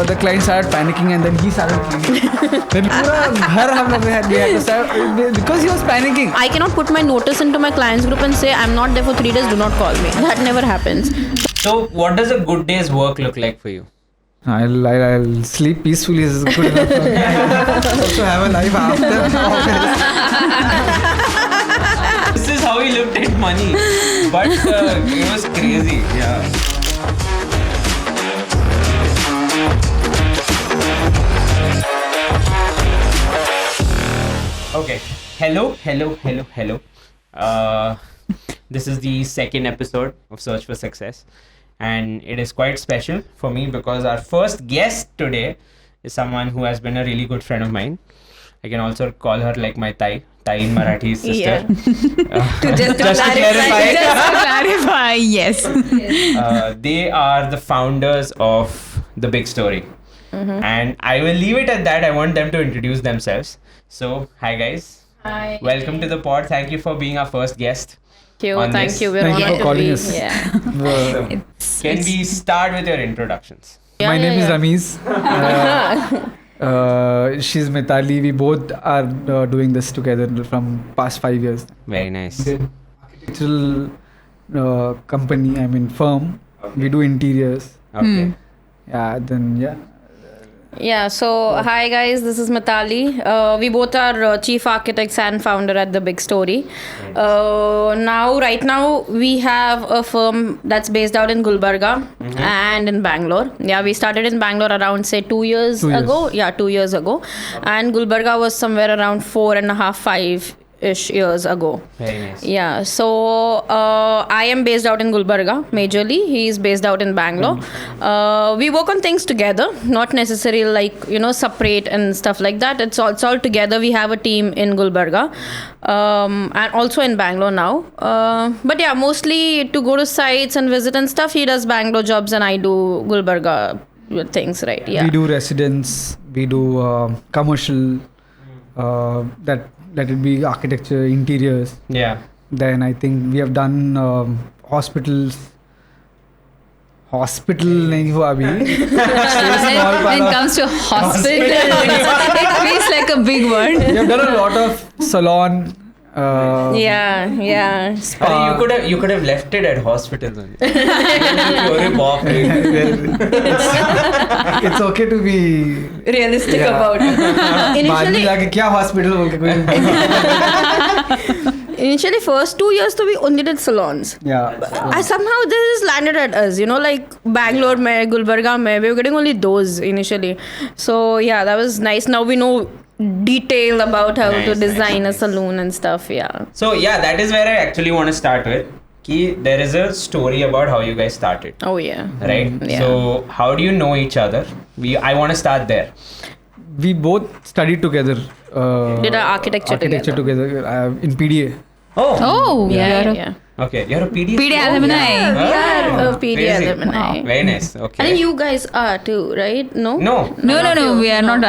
the client started panicking and then he started cleaning. Then पूरा घर हम लोग we had to start because he was panicking. I cannot put my notice into my clients group and say I'm not there for 3 days, do not call me. That never happens. So what does a good day's work look like for you? I'll sleep peacefully is good enough for me. I also have a life after office. This is how he looked at money. But it was crazy. Yeah. Okay. Hello. This is the second episode of Search for Success. And it is quite special for me because our first guest today is someone who has been a really good friend of mine. I can also call her like my Thai in Marathi sister. Yeah. Just to clarify, yes. They are the founders of The Big Story. And I will leave it at that. I want them to introduce themselves. So, hi guys. Hi. Welcome to the pod. Thank you for being our first guest. Thank you. We're Thank you honored for to calling be- us. Yeah. Can we start with your introductions? My name is Ramiz. She's Mitali. We both are doing this together from past 5 years. Very nice. Architectural company, firm. We do interiors. Okay. Yeah, so hi guys, this is Mitali. We both are chief architects and founder at The Big Story. Right now, we have a firm that's based out in Gulbarga and in Bangalore. Yeah, we started in Bangalore around, say, 2 years 2 years. ago. Yeah, 2 years ago. And Gulbarga was somewhere around 4.5, 5-ish years ago. Very nice. Yeah, so I am based out in Gulbarga majorly. He is based out in Bangalore. We work on things together, not necessarily like, separate and stuff like that. It's all together. We have a team in Gulbarga and also in Bangalore now. But yeah, mostly to go to sites and visit and stuff. He does Bangalore jobs and I do Gulbarga things, right? Yeah. We do residence. We do commercial. That would be architecture, interiors. Yeah. Then I think we have done hospitals. Hospital nahi hua abhi. When it comes to hospital, it feels like a big word. We have done a lot of salon. Yeah. You could have left it at hospital. It's okay to be Realistic Yeah. about it. बाद में जाके क्या hospital बोल के कोई Initially, first 2 years, we only did salons. Somehow this has landed at us, like Bangalore, mein, Gulbarga, mein, we were getting only those initially. So yeah, that was nice. Now we know detail about how to design a saloon and stuff. Yeah. So yeah, that is where I actually want to start with. There is a story about how you guys started, Oh yeah. right? Yeah. So how do you know each other? I want to start there. We both studied together. Did our architecture together in PDA. Oh. Yeah. Okay, you're a PD. PD alumni. We are a PD Crazy. alumni. Very nice. Okay. I think you guys are too, right? No. No. No, we are not.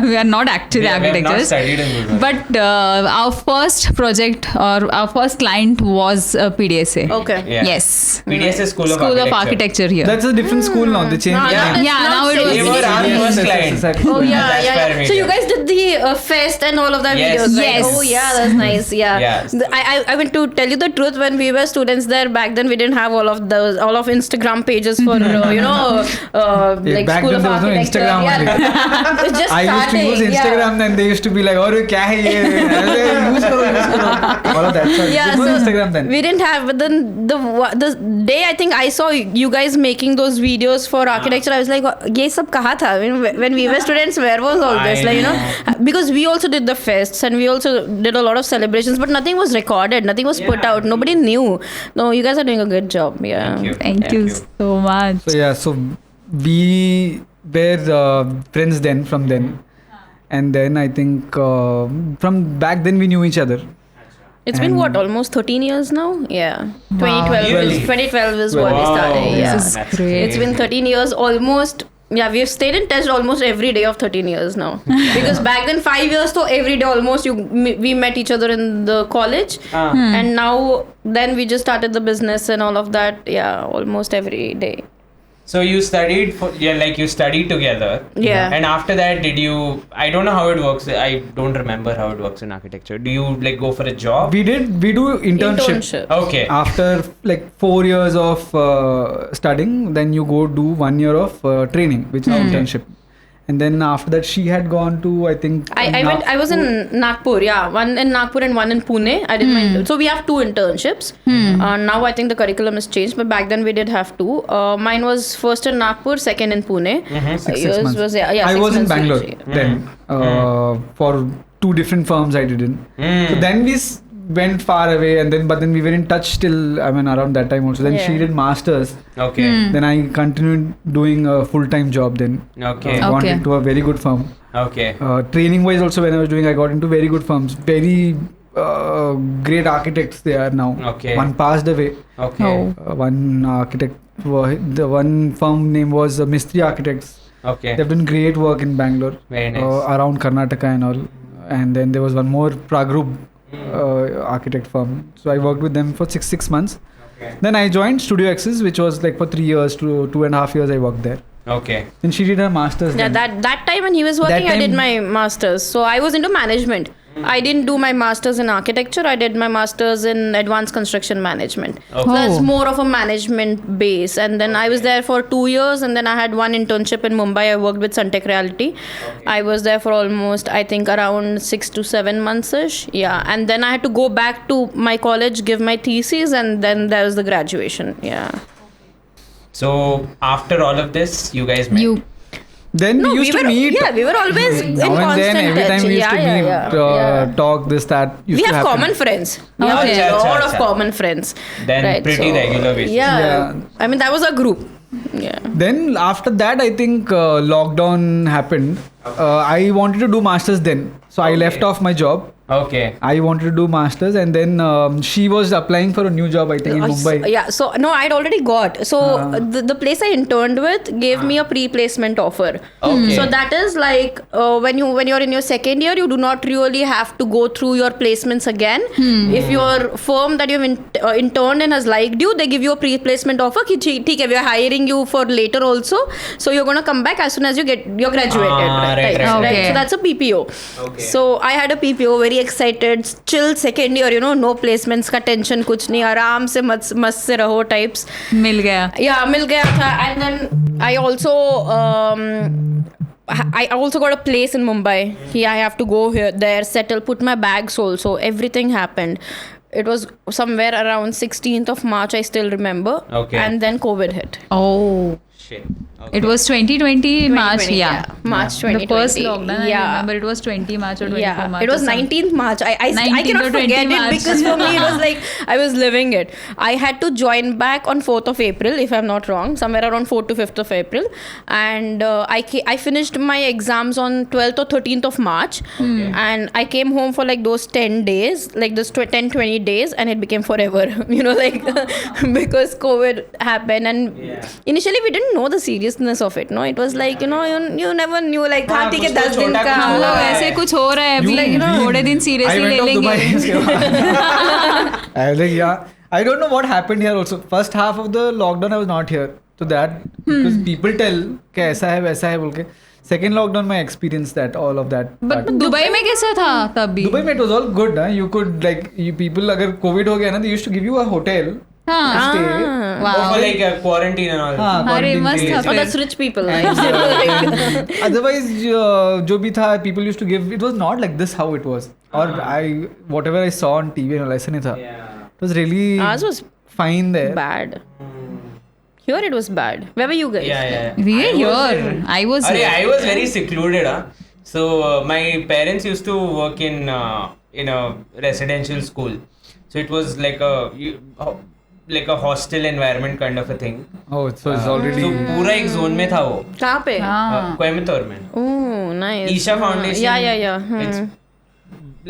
We are not actually We have not architects. studied in Gulbarga. But our first project or our first client was PDSA. Okay. Yeah. Yes. PDSA School of Architecture here. That's a different school now. They changed the Yeah. name. Now it They was. were our first client. Oh yeah, That's where we So you did. guys did the fest and all of that Yes. videos, right? Yes. Oh yeah, that's nice. Yeah. Yes. I mean, to tell you the truth, when we were students there back then, we didn't have all of Instagram pages for like Back School then of there was no Architecture. Instagram Yeah. only. It's just I used to use starting, yeah. Instagram, then they used to be like, "Oh, क्या है ये?" use karo. All of that. So Yeah, it was so Instagram then. we didn't have, but then the day I think I saw you guys making those videos for architecture, I was like, "ये सब कहाँ था?" I mean, when we were students, where was all this? Because we also did the fests and we also did a lot of celebrations, but nothing was recorded, nothing was put out, nobody knew. No, you guys are doing a good job. Yeah. Thank you so much. So we were friends then from then. And then I think from back then we knew each other. It's been what, almost 13 years now? Yeah. 2012 is what we started. Yeah. This is great. It's been 13 years almost. Yeah, we've stayed in touch almost every day of 13 years now. Because back then 5 years, so every day almost we met each other in the college. And now then we just started the business and all of that. Yeah, almost every day. So you studied you studied together. Yeah. And after that, did you? I don't know how it works. I don't remember how it works in architecture. Do you like go for a job? We do internship. Okay. After like 4 years of studying, then you go do 1 year of training, which is internship. And then after that, she had gone to, I think, I was in Nagpur, yeah. One in Nagpur and one in Pune. I did my so we have 2 internships. Now I think the curriculum has changed, but back then we did have 2. Mine was first in Nagpur, second in Pune. 6 Yours months. was I 6 was in months Bangalore each. then for 2 different firms I did in. So then we went far away, and then we were in touch still. I mean, around that time also. Then she Yeah. did masters. Okay. Then I continued doing a full-time job. Then Okay. gone Okay. into a very good firm. Okay. Training wise also, when I was doing, I got into very good firms. Very great architects they are now. Okay. One passed away. Okay. Oh. One architect. The one firm name was Mistry Architects. Okay. They've done great work in Bangalore, Very nice. around Karnataka and all. And then there was one more Pragroup architect firm. So I worked with them for six months. Okay. Then I joined Studio X's, which was like for 3 years to 2.5 years I worked there. Okay. Then she did her masters. Yeah, then. that time when he was working, I did time- my masters. So I was into management. I didn't do my masters in architecture. I did my masters in advanced construction management. Okay. So that's Oh. more of a management base. And then I was there for 2 years, and then I had one internship in Mumbai. I worked with Suntech Realty. I was there for almost, I think, around 6 to 7 months ish. Yeah, and then I had to go back to my college, give my thesis, and then there was the graduation. Yeah. So after all of this, you guys met. Then we used to meet. Yeah, we were always in Now and constant then, every touch. time we used to meet, yeah. talk, this, that. Used We to have happen. common friends. We Okay. have a Acha, lot acha, of acha. common friends. Then pretty regular basis. Yeah. I mean, that was a group. Yeah. Then after that, I think lockdown happened. I wanted to do masters then, so I Okay. left off my job. Okay. I wanted to do masters, and then she was applying for a new job, I think, in Mumbai. Yeah, so no, I'd already got. So the place I interned with gave me a pre-placement offer. Okay. So that is like when you're in your second year, you do not really have to go through your placements again. If your firm that you've interned in has liked you, they give you a pre-placement offer. Ki, "ठीक है, we are hiring you for later also. So you're gonna come back as soon as you're graduated." right. Okay. So that's a PPO. Okay. So I had a PPO, very excited, chill second year, no placements का tension कुछ नहीं, आराम से मस्त से रहो types. मिल गया. Yeah, मिल गया था. And then I also got a place in Mumbai. I have to go there, settle, put my bags also. Everything happened. It was somewhere around 16th of March, I still remember. Okay. And then COVID hit. Oh. Shit. It was 2020 March, 2020, yeah. March 2020. The first lockdown, I Yeah. remember it was 20 March or 24 March. It was or something. 19th March. I 19th cannot or 20 forget it March. because for me it was like I was living it. I had to join back on 4th of April, if I'm not wrong, somewhere around 4th to 5th of April. And I finished my exams on 12th or 13th of March. And I came home for like those 10 days, like those 10-20 days, and it became forever, like because COVID happened. And initially we didn't know the seriousness of it. No, it was like, you never knew like हाँ ठीक है 10 दिन का हम लोग ऐसे कुछ हो रहा है अभी थोड़े दिन I सीरियसली went ले off लेंगे. Dubai उसके बाद. I was like, yeah. I don't know what happened here also. First half of the lockdown, I was not here. So that, because people tell कि ऐसा है वैसा है बोल के. Second lockdown, I experienced that, all of that. But part. Dubai में कैसा था तब भी? Dubai में it was all good. Huh? You could people अगर COVID हो गया ना, they used to give you a hotel. हाँ. Stay. Oh, for like quarantine and all. हाँ, अरे quarantine मस्त के लिए. था Oh, that's rich people. Otherwise, जो भी था, people used to give. It was not like this how it was. Or whatever I saw on TV and all, ऐसा नहीं था. It was really Ours was fine there. bad. Here it was bad. Where were you guys? Yeah. We I were was here. in- I was Arey, here. I was very secluded. So my parents used to work in a residential school. So it was like a hostel environment kind of a thing. Oh, so it's already. So पूरा एक zone में था वो. कहाँ पे? हाँ. कोयम्बतौर में. Oh, nice. Isha Foundation. Yeah. It's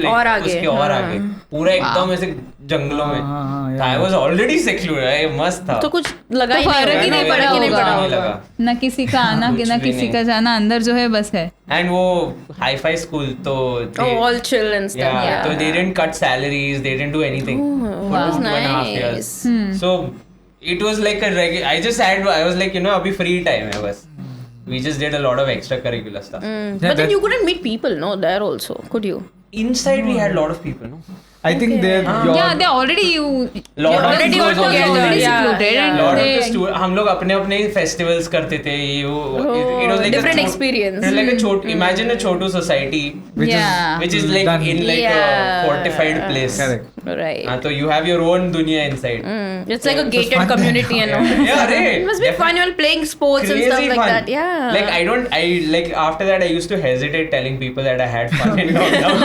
और आगे, उसके और हाँ. आगे पूरा एकदम ऐसे जंगलों में. हाँ, I was already secluded. मस्त था. तो कुछ लगा तो ही नहीं फर्क ही होगा, नहीं फर्क पड़ा ही नहीं होगा. पड़ा नहीं होगा. लगा. ना किसी का आना कुछ ना भी किसी नहीं. का जाना अंदर जो है बस है. And वो hi-fi school तो Oh, all chill and stuff. so they didn't cut salaries, they didn't do anything for Wow. 2.5 years. Nice. So it was like a regular. I was like, abhi free time hai bas. We just did a lot of extracurricular stuff. But then you couldn't meet people, no? There also, could you? Inside we had a lot of people, no? I think they're Yeah, they already you. Lot of already the got schools together, also already did. yeah, secluded yeah. and Lot of they, the students, हम लोग अपने festivals करते थे. It was like different a experience. It was like a imagine a chotu society, which Yeah. which is like done. in like a Yeah. fortified place. correct. Right. So you have your own dunya inside. It's like a fun gated then. community and all. Yeah, right. It must be fun while playing sports and stuff Crazy like fun. that. Yeah. Like I like after that I used to hesitate telling people that I had fun in lockdown.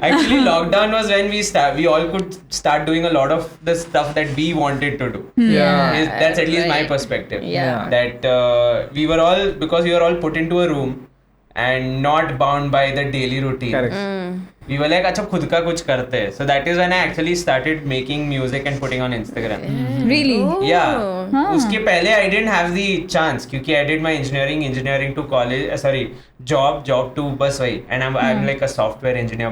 Actually, lockdown was when we all could start doing a lot of the stuff that we wanted to do. Yeah. That's at least my Right. perspective. Yeah. That we were all put into a room and not bound by the daily routine. Correct. We were like, अच्छा खुद का कुछ करते हैं. So that is when I actually started making music and putting on Instagram. Really? Yeah. Huh. उसके पहले I didn't have the chance क्योंकि I did my engineering to college, job to बस वही, and I'm like a software engineer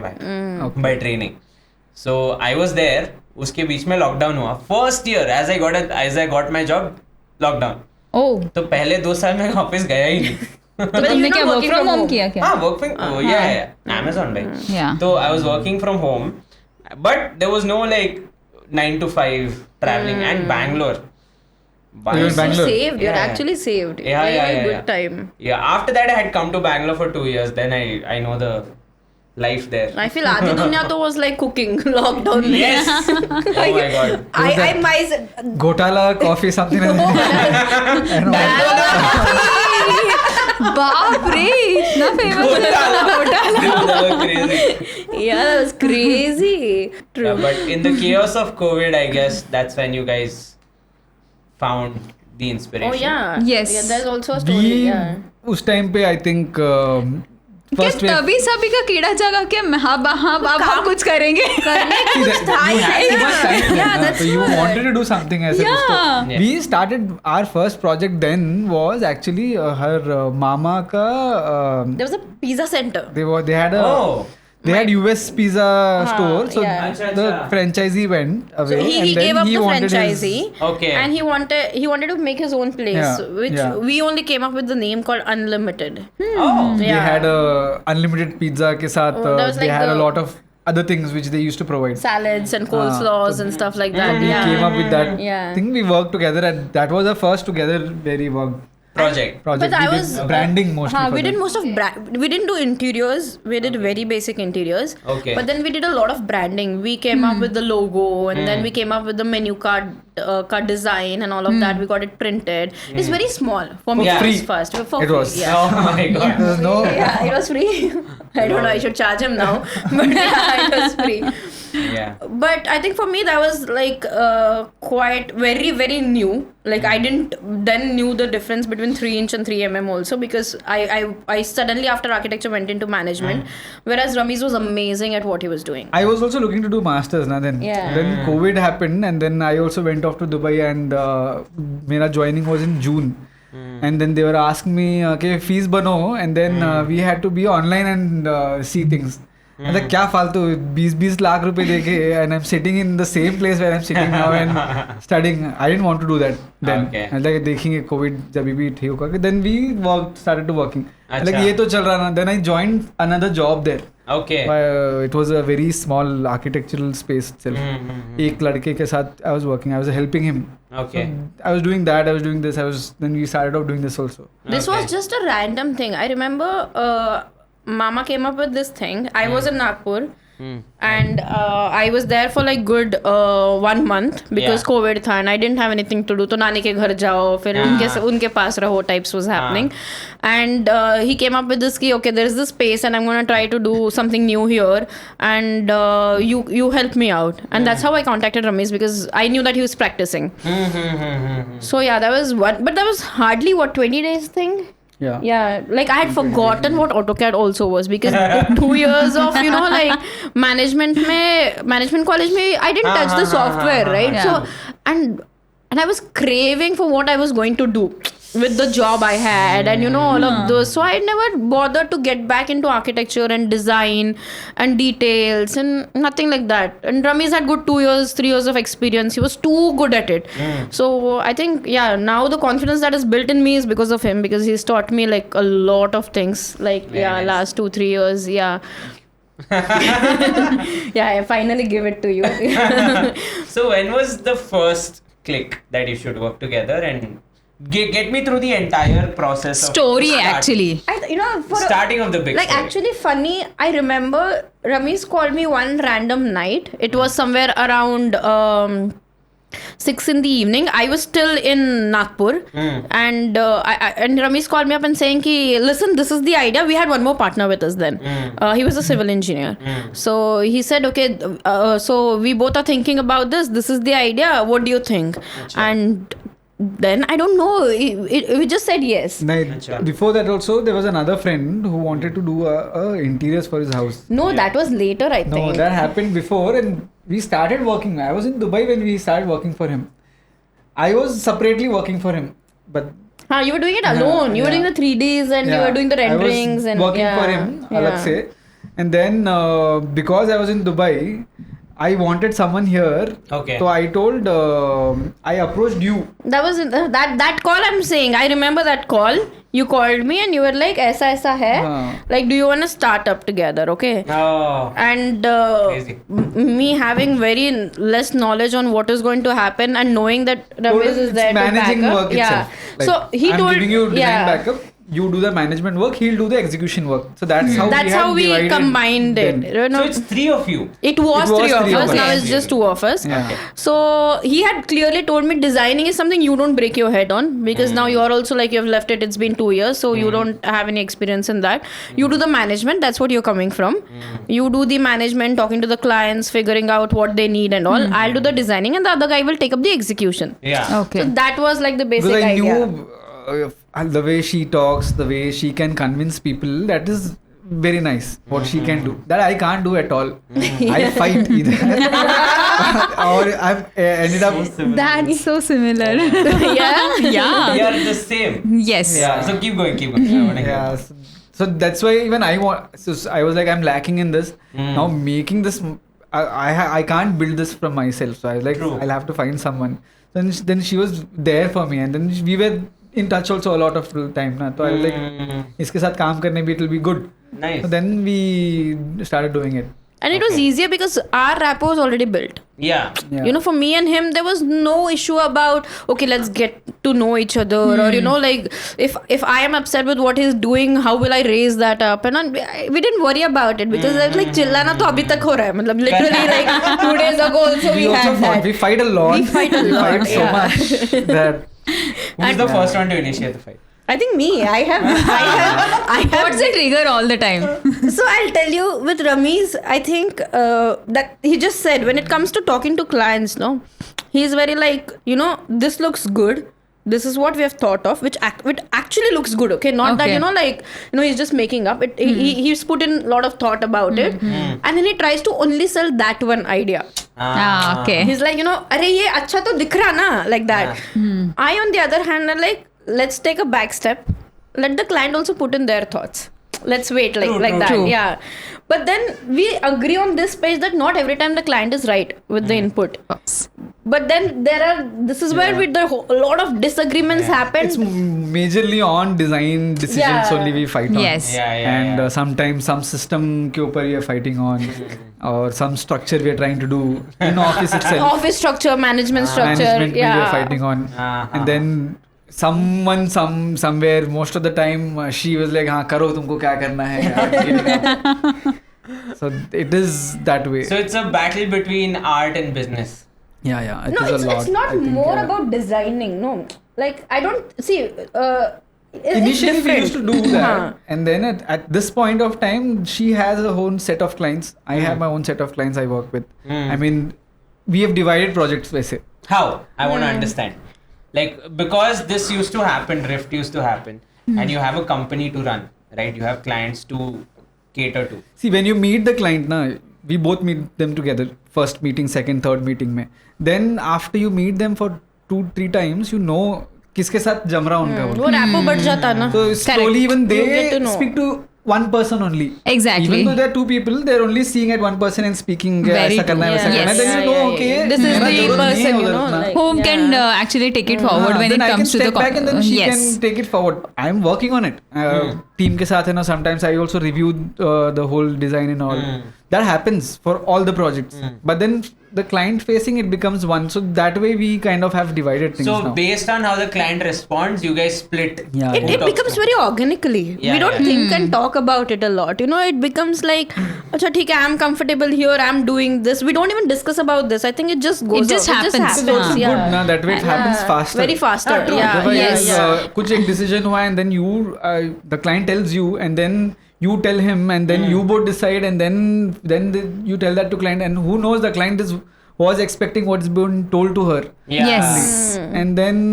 by training. So I was there. उसके बीच में lockdown हुआ. First year as I got my job, lockdown. Oh. तो पहले 2 साल मैं ऑफिस गया ही नहीं. तो तुमने क्या वर्क फ्रॉम होम किया क्या? हाँ, work from Amazon भाई. Yeah. So I was working from home, but there was no like 9 to 5 traveling and Bangalore. You're in Bangalore? Saved. You're Yeah. actually saved. Yeah, Very yeah. good time. Yeah, after that I had come to Bangalore for 2 years. Then I know the life there. I feel Adi Dunya to was like cooking lockdown. Yes. Oh my god. I myself. Gotala coffee, something like that. I know. बाप रे इतना famous That was crazy. Yeah, that was crazy. True. Yeah, but in the chaos of COVID, I guess that's when you guys found the inspiration. Oh yeah. Yes. Yeah, there's also a story. We Yeah. उस time पे I think क्या first wave. तभी सभी का कीड़ा जगा के हाँ अब हम कुछ करेंगे See, you had too much time then, Yeah, na? that's So you what. wanted to do something ऐसे कुछ तो. Yeah. We started our first project then was actually her mama का There was a pizza center. they had a Oh. they had US pizza store, so yeah. Acha, the acha. franchisee went away. So he and then gave up he the wanted his- franchisee. Okay. And he wanted to make his own place, Yeah, which yeah. we only came up with the name called Unlimited. Oh. They Yeah. had a unlimited pizza के साथ Oh, that was they like had a the- lot of other things which they used to provide. Salads and coleslaws and stuff like that. We Yeah. came up with that Yeah. thing. We worked together, and that was our first together where we worked Project. project. But I we was did branding mostly. we for did them. most of we didn't do interiors. We did very basic interiors. Okay. But then we did a lot of branding. We came up with the logo, and then we came up with the menu card design and all of that. We got it printed. It's very small for me. Yeah. Free. First, for It free, was. Yeah. Oh my god. Yeah. There's no- Yeah, it was free. I don't know. I should charge him now, but yeah, it was free. Yeah. But I think for me that was like quite very new. Like I didn't then knew the difference between 3" and 3mm also, because I suddenly after architecture went into management, whereas Ramesh was amazing at what he was doing. I was also looking to do masters na then. Yeah. Then COVID happened, and then I also went off to Dubai, and मेरा joining was in June. And then they were asking me, okay, fees bano, and then we had to be online and see things. मतलब क्या फालतू 20 लाख रुपए देके and I'm sitting in the same place where I'm sitting now and studying. I didn't want to do that then. Okay. like देखेंगे COVID जब भी ठीक होगा. Then we started to working. Like अच्छा. ये तो चल रहा ना. Then I joined another job there. Okay. It was a very small architectural space itself. एक लड़के के साथ I was working. I was helping him. Okay. I was doing that. I was doing this. Then we started off doing this also. This was just a random thing. I remember Mama came up with this thing. I was in Nagpur. And I was there for like good 1 month because Yeah. COVID था and I didn't have anything to do. तो नानी के घर जाओ फिर उनके पास रहो types was happening. And he came up with this कि okay there is this space and I'm gonna try to do something new here and you help me out. And that's how I contacted Ramesh because I knew that he was practicing. So yeah, that was one. But that was hardly 20 days thing. Yeah. Yeah, like I had forgotten what AutoCAD also was because 2 years of like management college mein I didn't touch the software, right? Yeah. So and I was craving for what I was going to do. with the job I had and all of those. So I never bothered to get back into architecture and design and details and nothing like that. And Ramesh had good 2 years, 3 years of experience. He was too good at it. So I think, now the confidence that is built in me is because of him, because he's taught me like a lot of things. Like, Very nice. last 2-3 years, I finally give it to you. So when was the first click that you should work together, and get me through the entire process Story of actually. starting of the big like story. actually funny, I remember Ramesh called me one random night. It was somewhere around 6 in the evening. I was still in Nagpur, and and Ramesh called me up and saying, "Ki, listen, this is the idea." We had one more partner with us then. He was a civil engineer. So he said, "Okay, so we both are thinking about this. This is the idea. What do you think?" And then I don't know. We just said yes. Acha. Before that also, there was another friend who wanted to do a interiors for his house. No, that was later, I No, think. that happened before, and we started working. I was in Dubai when we started working for him. I was separately working for him, but You were doing it alone. You were doing the 3Ds and you were doing the renderings I was and working for him, alag se. And then because I was in Dubai, I wanted someone here. Okay. So I told, I approached you. That was that call I'm saying. I remember that call. You called me and you were like, "Aisa hai. Like, do you want to start up together?" Okay. Oh. And Crazy. me having very less knowledge on what is going to happen and knowing that Ramesh is It's there to back managing up. work itself. Like, So he I'm told giving you design yeah. backup. You do the management work. He'll do the execution work. So that's how That's how we divided combined then. it. You know? So it's 3 of you. It was three of us. Now us. it's just 2 of us. Yeah. So he had clearly told me designing is something you don't break your head on, because now you're also like, you've left it. It's been 2 years, so you don't have any experience in that. You do the management. That's what you're coming from. You do the management, talking to the clients, figuring out what they need and all. I'll do the designing, and the other guy will take up the execution. Yeah. Okay. So that was like the basic Because I idea. knew the way she talks, the way she can convince people, that is very nice. What she can do, that I can't do at all. I fight either, or I've ended up. That's so similar. Yeah. Yeah. We are the same. Yes. Yeah. So keep going. I wanna hear. Yeah, so that's why even I want. So I was like, I'm lacking in this. Now making this, I can't build this from myself. So I was like, True. I'll have to find someone. Then she was there for me, and then we were in touch also a lot of time. Na? So I was like, इसके साथ काम करने भी, it will be good. Nice. So then we started doing it. And it was Okay. easier because our rapport was already built. Yeah. Yeah. You know, for me and him, there was no issue about, okay, let's get to know each other, or like if I am upset with what he's doing, how will I raise that up? And we didn't worry about it, because I was like, chillana to abhi tak ho raha hai. Matlab, literally like 2 days ago also we also had fought. that. We fight a lot. We fight a lot, fight so yeah. much that Who's the first one to initiate the fight? I think me. I have. What's the trigger all the time? So I'll tell you, with Ramesh, I think that he just said, when it comes to talking to clients, no, he's very like, this looks good. This is what we have thought of, which actually looks good. Okay, not that Okay. he's just making up. He's put in a lot of thought about it, and then he tries to only sell that one idea. Okay. He's like, अरे ये अच्छा तो दिख रहा ना, like that. I, on the other hand, are like, let's take a back step. Let the client also put in their thoughts. Let's wait, True, that. true. Yeah. But then we agree on this page that not every time the client is right with the input. But then this is where a lot of disagreements happen. it's majorly on design decisions Yeah. only we fight on. Yes. And sometimes some system ke upar we are fighting on, or some structure we are trying to do in office itself. Office structure, management structure. Management we yeah. are fighting on, and then someone somewhere, most of the time she was like, हाँ करो तुमको क्या करना है. So it is that way. So it's a battle between art and business. Yeah, it No, is it's a lot. it's not I think, more yeah. about designing. No, like I don't see. Initially we used to do that, Huh. and then at this point of time, she has her own set of clients. I have my own set of clients I work with. I mean, we have divided projects. वैसे. How? I want to understand. Like, because this used to happen, Rift used to happen, and you have a company to run, right? You have clients to cater to. See, when you meet the client, na, we both meet them together. First meeting, second, third meeting. Mein. Then after you meet them for 2-3 times, you know किसके साथ जम रहा उनका वो rapport बढ़ जाता है ना. So slowly even You get they to know. speak to one person only. Exactly. Even though there are two people, they're only seeing at one person and speaking. Very ऐसा करना है, true. वैसा करना है. Yes. Then you know, okay, This is मेरा the जरूरत नहीं है person, you उधर know, उतना. like- Whom can actually take it forward when then it I comes can to the step back and then she yes. can take it forward. I'm working on it. Team के साथ है ना. Sometimes I also review the whole design and all. That happens for all the projects. But then the client facing it becomes one. So that way we kind of have divided things So now. based on how the client responds, you guys split. Yeah, It yeah. becomes very organically. Yeah, We don't yeah. think and talk about it a lot. You know, it becomes like, acha, theek hai, I'm comfortable here. I'm doing this. We don't even discuss about this. I think it just goes. It just out. happens. It's also Yeah. good ना. That way it happens faster. Very faster. true. Yeah. Otherwise, Yeah. कुछ एक decision हुआ and then you the client tells you and then you tell him and then you both decide and then you tell that to client and who knows the client was expecting what's been told to her Yeah. Yes. and then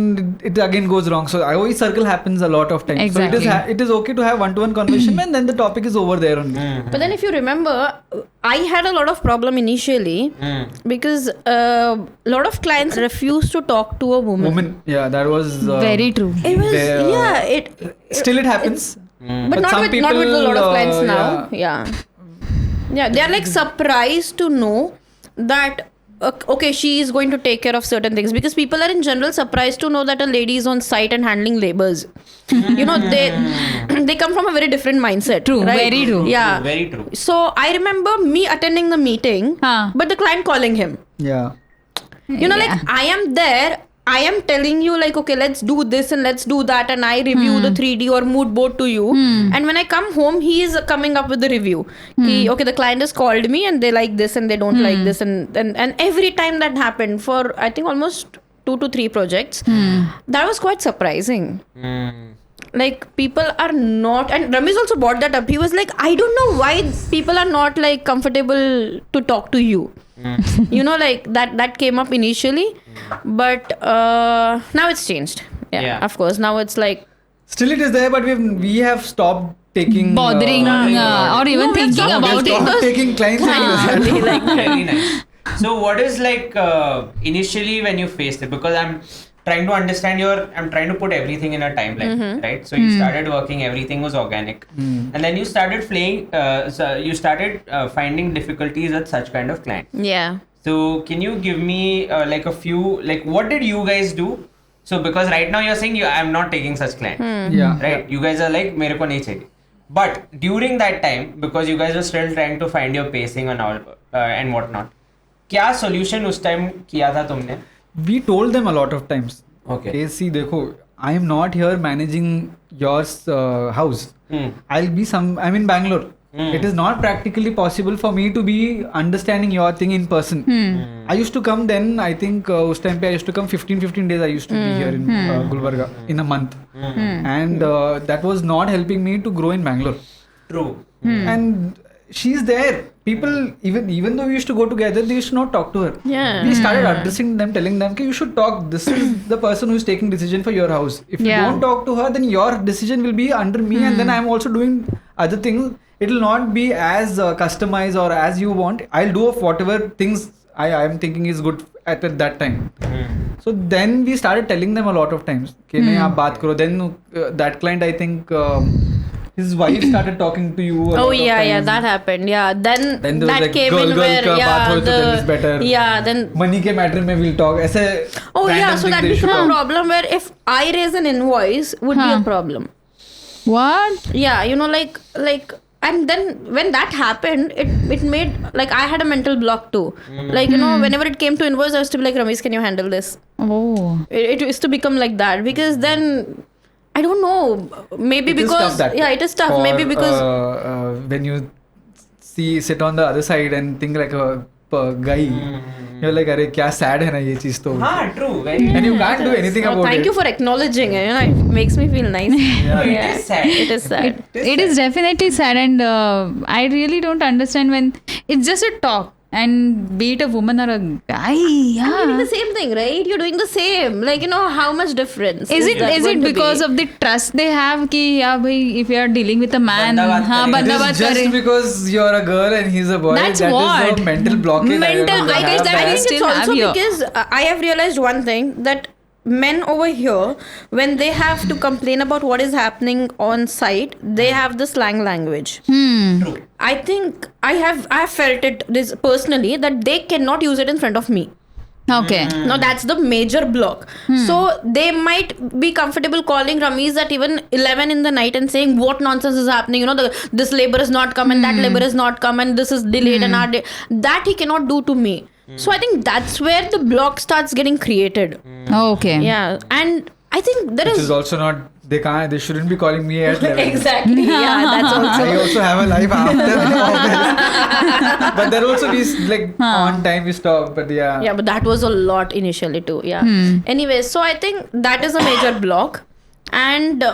it again goes wrong. So always circle happens a lot of times. Exactly. So it is okay to have one-to-one conversation and then the topic is over there only. But then if you remember, I had a lot of problem initially because a lot of clients refuse to talk to a woman. Woman, yeah, that was Very true. It was there, it still it happens. but not some with not with a lot of people, clients now. yeah. Yeah, they are like surprised to know that okay, she is going to take care of certain things because people are in general surprised to know that a lady is on site and handling labors. You know, they come from a very different mindset. True, right? very true. Yeah. Very true. So I remember me attending the meeting, but the client calling him. Yeah. You know, like I am there. I am telling you like, okay, let's do this and let's do that, and I review the 3D or mood board to you. And when I come home, he is coming up with the review. Ki, okay, the client has called me and they like this and they don't like this, and every time that happened for I think almost 2 to 3 projects, that was quite surprising. Like people are not, and Ramesh also brought that up. He was like, I don't know why people are not like comfortable to talk to you. You know, like that came up initially, but now it's changed. Yeah. Of course. Now it's like Still it is there, but we have stopped taking Bothering or even we have thinking stopped about stop it. taking clients. Really, like Very nice. So what is like initially when you faced it? Because I'm trying to understand I'm trying to put everything in a timeline, right? So you started working, everything was organic, and then you started finding difficulties with such kind of client. yeah. So can you give me like a few, like what did you guys do? So because right now you're saying I'm not taking such client, Yeah. right? You guys are like मेरे को नहीं चाहिए. But during that time, because you guys were still trying to find your pacing and all and whatnot, क्या solution उस time किया था तुमने? We told them a lot of times. Okay. See, देखो, I am not here managing your house. I'm in Bangalore. It is not practically possible for me to be understanding your thing in person. I used to come then, I think उस time पे I used to come 15 days I used to be here in Gulbarga in a month. And that was not helping me to grow in Bangalore. True. And she's there. People, even though we used to go together, they used to not talk to her. Yeah. We started addressing them, telling them, okay, you should talk. This is the person who's taking decision for your house. If you Yeah. don't talk to her, then your decision will be under me, and then I'm also doing other things. It will not be as customized or as you want. I'll do of whatever things I am thinking is good at that time. So then we started telling them a lot of times, कि नहीं आप बात करो. Then that client, I think his wife started talking to you. Oh yeah, that happened. Yeah, then Then there was that like came girl in का where बात हो तो then it's better. yeah, then Money के matter में we'll talk. ऐसे oh yeah, random so things that they should became a talk. problem where if I raise an invoice would be a problem. What? Yeah, you know, like and then when that happened, it made like I had a mental block too. Like you know, whenever it came to invoice, I used to be like, Ramesh, can you handle this? Oh. It used to become like that because then I don't know, maybe It is because tough that yeah, it is tough. or, Maybe because when you sit on the other side and think like a guy, you're like, अरे क्या sad है ना ये चीज तो. हाँ, true. Very. And you can't do anything about thank it. you for acknowledging it. You know, it makes me feel nice. It is sad. It is sad. It is definitely sad, and I really don't understand when it's just a talk, and be it a woman or a guy. You're doing Yeah. the same thing, right? You're doing the same. Like, you know, how much difference? Is it that is going it to because be? of the trust they have कि yeah भाई if you are dealing with a man बंदा बात हाँ करेगा. बंदा It बात is just करे. because you're a girl and he's a boy. That's that what. is a mental blockade. Mental- I I have guess that that. I think it's Still have also your- because I have realized one thing that men over here, when they have to complain about what is happening on site, they have the slang language. True. I think I have felt it this personally that they cannot use it in front of me. Okay. Now that's the major block. So they might be comfortable calling Ramesh at even 11 in the night and saying what nonsense is happening. You know, this labor is not come and that labor is not come and this is delayed and our that he cannot do to me. So I think that's where the block starts getting created. Okay. Yeah, and I think there Which is is also not. They shouldn't be calling me at 11. exactly. Yeah, that's also. I also have a life after all this. But there also these like on time we stop. But yeah. Yeah, but that was a lot initially too. Yeah. Anyway, so I think that is a major block, and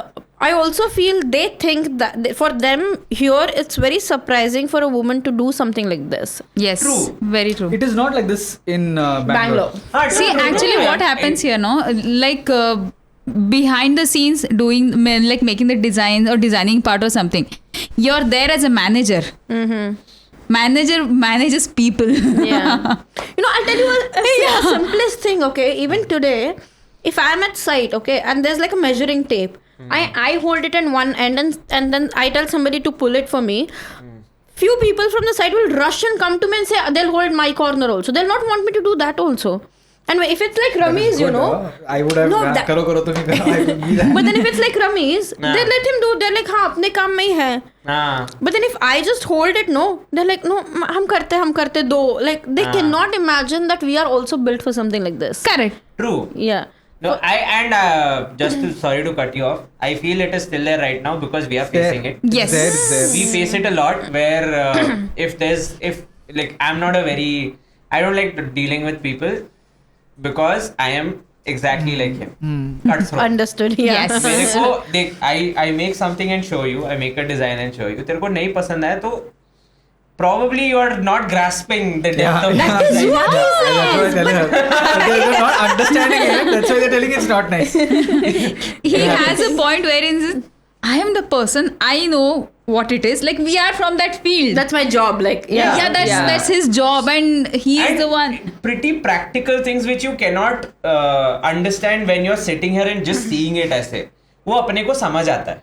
I also feel they think that for them here it's very surprising for a woman to do something like this. Yes. True. Very true. It is not like this in Bangalore. See, actually, what happens here, no? Like behind the scenes, like making the designs or designing part or something. You're there as a manager. Manager manages people. Yeah. You know, I'll tell you a simplest thing. Okay, even today, if I'm at site, okay, and there's like a measuring tape, I hold it in one end and then I tell somebody to pull it for me. Few people from the site will rush and come to me and say they'll hold my corner also. They'll not want me to do that also. And if it's like Ramesh, you know, I would have. No, that- Karo to nahi karo, I would be that. but then if it's like Ramesh, Nah. they let him do. They're like, हाँ अपने काम में ही है. But then if I just hold it, no, they're like, no, हम करते दो. Like they cannot imagine that we are also built for something like this. Correct. True. Yeah. No, sorry to cut you off. I feel it is still there right now because we are facing it. Yes. There. We face it a lot where I don't like dealing with people because I am exactly like him. Cutthroat. Understood. Yeah. Yes. मेरे को I make something and show you. I make a design and show you. तेरे को नहीं पसंद आया तो probably you are not grasping the depth of That is design. what That's what I'm telling her. Because they're not understanding it. That's why they're telling it's not nice. He has a point wherein I am the person, I know what it is. Like we are from that field. That's my job. Like yeah, that's his job, and he is And the one. Pretty practical things which you cannot understand when you're sitting here and just seeing it ऐसे वो अपने को समझ आता है,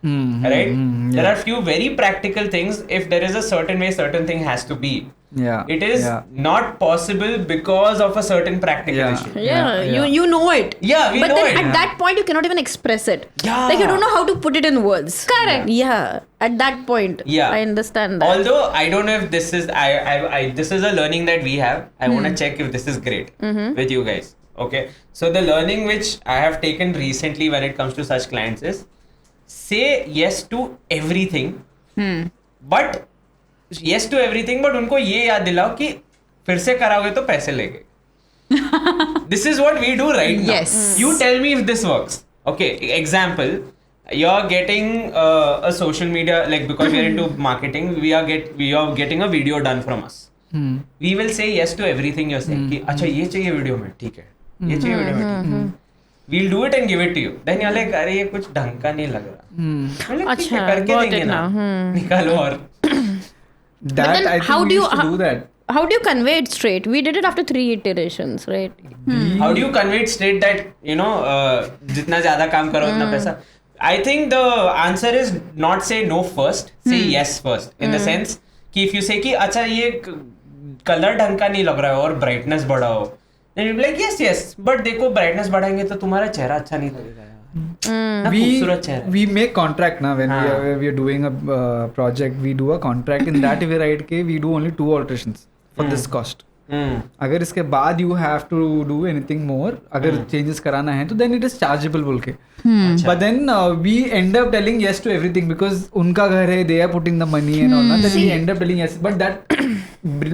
right? There are few very practical things. If there is a certain way, certain thing has to be. Yeah. It is not possible because of a certain practical Yeah. issue. Yeah, you know it. Yeah, we but know then it. at that point you cannot even express it. Yeah. Like you don't know how to put it in words. Correct. Yeah. At that point. Yeah. I understand that. Although I don't know if this is this is a learning that we have. I want to check if this is great with you guys. Okay. So the learning which I have taken recently when it comes to such clients is say yes to everything. But yes to everything, but उनको ये याद दिलाओ कि फिर से कराओगे तो पैसे लेंगे. This is what we do right now. Yes. You tell me if this works. Okay, example. You're getting a social media, like because we are into marketing, we are getting a video done from us. We will say yes to everything you're saying. कि अच्छा ये चाहिए video में, ठीक है. ये चाहिए video में, ठीक है. We'll do it and give it to you. Then you're like, अरे ये कुछ ढंग का नहीं लग रहा. मैं like, ठीक है, अच्छा, करके got देंगे it ना. now. निकालो और. That then I how think do we you- used to do that. How do you convey it straight? We did it after 3 iterations, right? How do you convey it straight that जितना ज़्यादा काम करो उतना पैसा? I think the answer is not say no first, say yes first. In the sense कि if you say कि अच्छा ये कलर ढंग का नहीं लग रहा है और brightness बढ़ाओ, then you'll be like yes, but देखो brightness बढ़ाएंगे तो तुम्हारा चेहरा अच्छा नहीं लगेगा यार. ना खूबसूरत चेहरा. We make contract now when we are doing a project. We do a contract in that we write के we do only 2 alterations for this cost. अगर इसके बाद you have to do anything more, अगर changes कराना है तो then it is chargeable बोल के. But then we end up telling yes to everything because उनका घर है, they are putting the money and all that. Then we end up telling yes. But that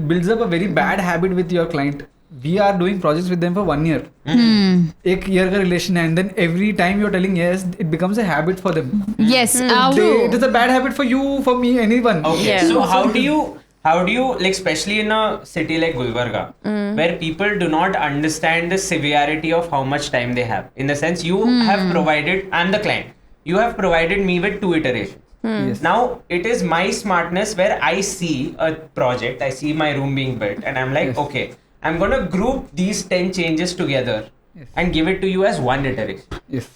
builds up a very bad habit with your client. We are doing projects with them for 1 year. एक year का relation है and then every time you're telling yes, it becomes a habit for them. Yes. It is a bad habit for you, for me, anyone. Okay, Yeah. so how do you like, especially in a city like Gulbarga, where people do not understand the severity of how much time they have. In the sense, you have provided, I'm the client, you have provided me with 2 iterations. Yes. Now, it is my smartness where I see a project, I see my room being built, and I'm like, Yes. okay, I'm gonna group these 10 changes together and give it to you as one iteration. Yes.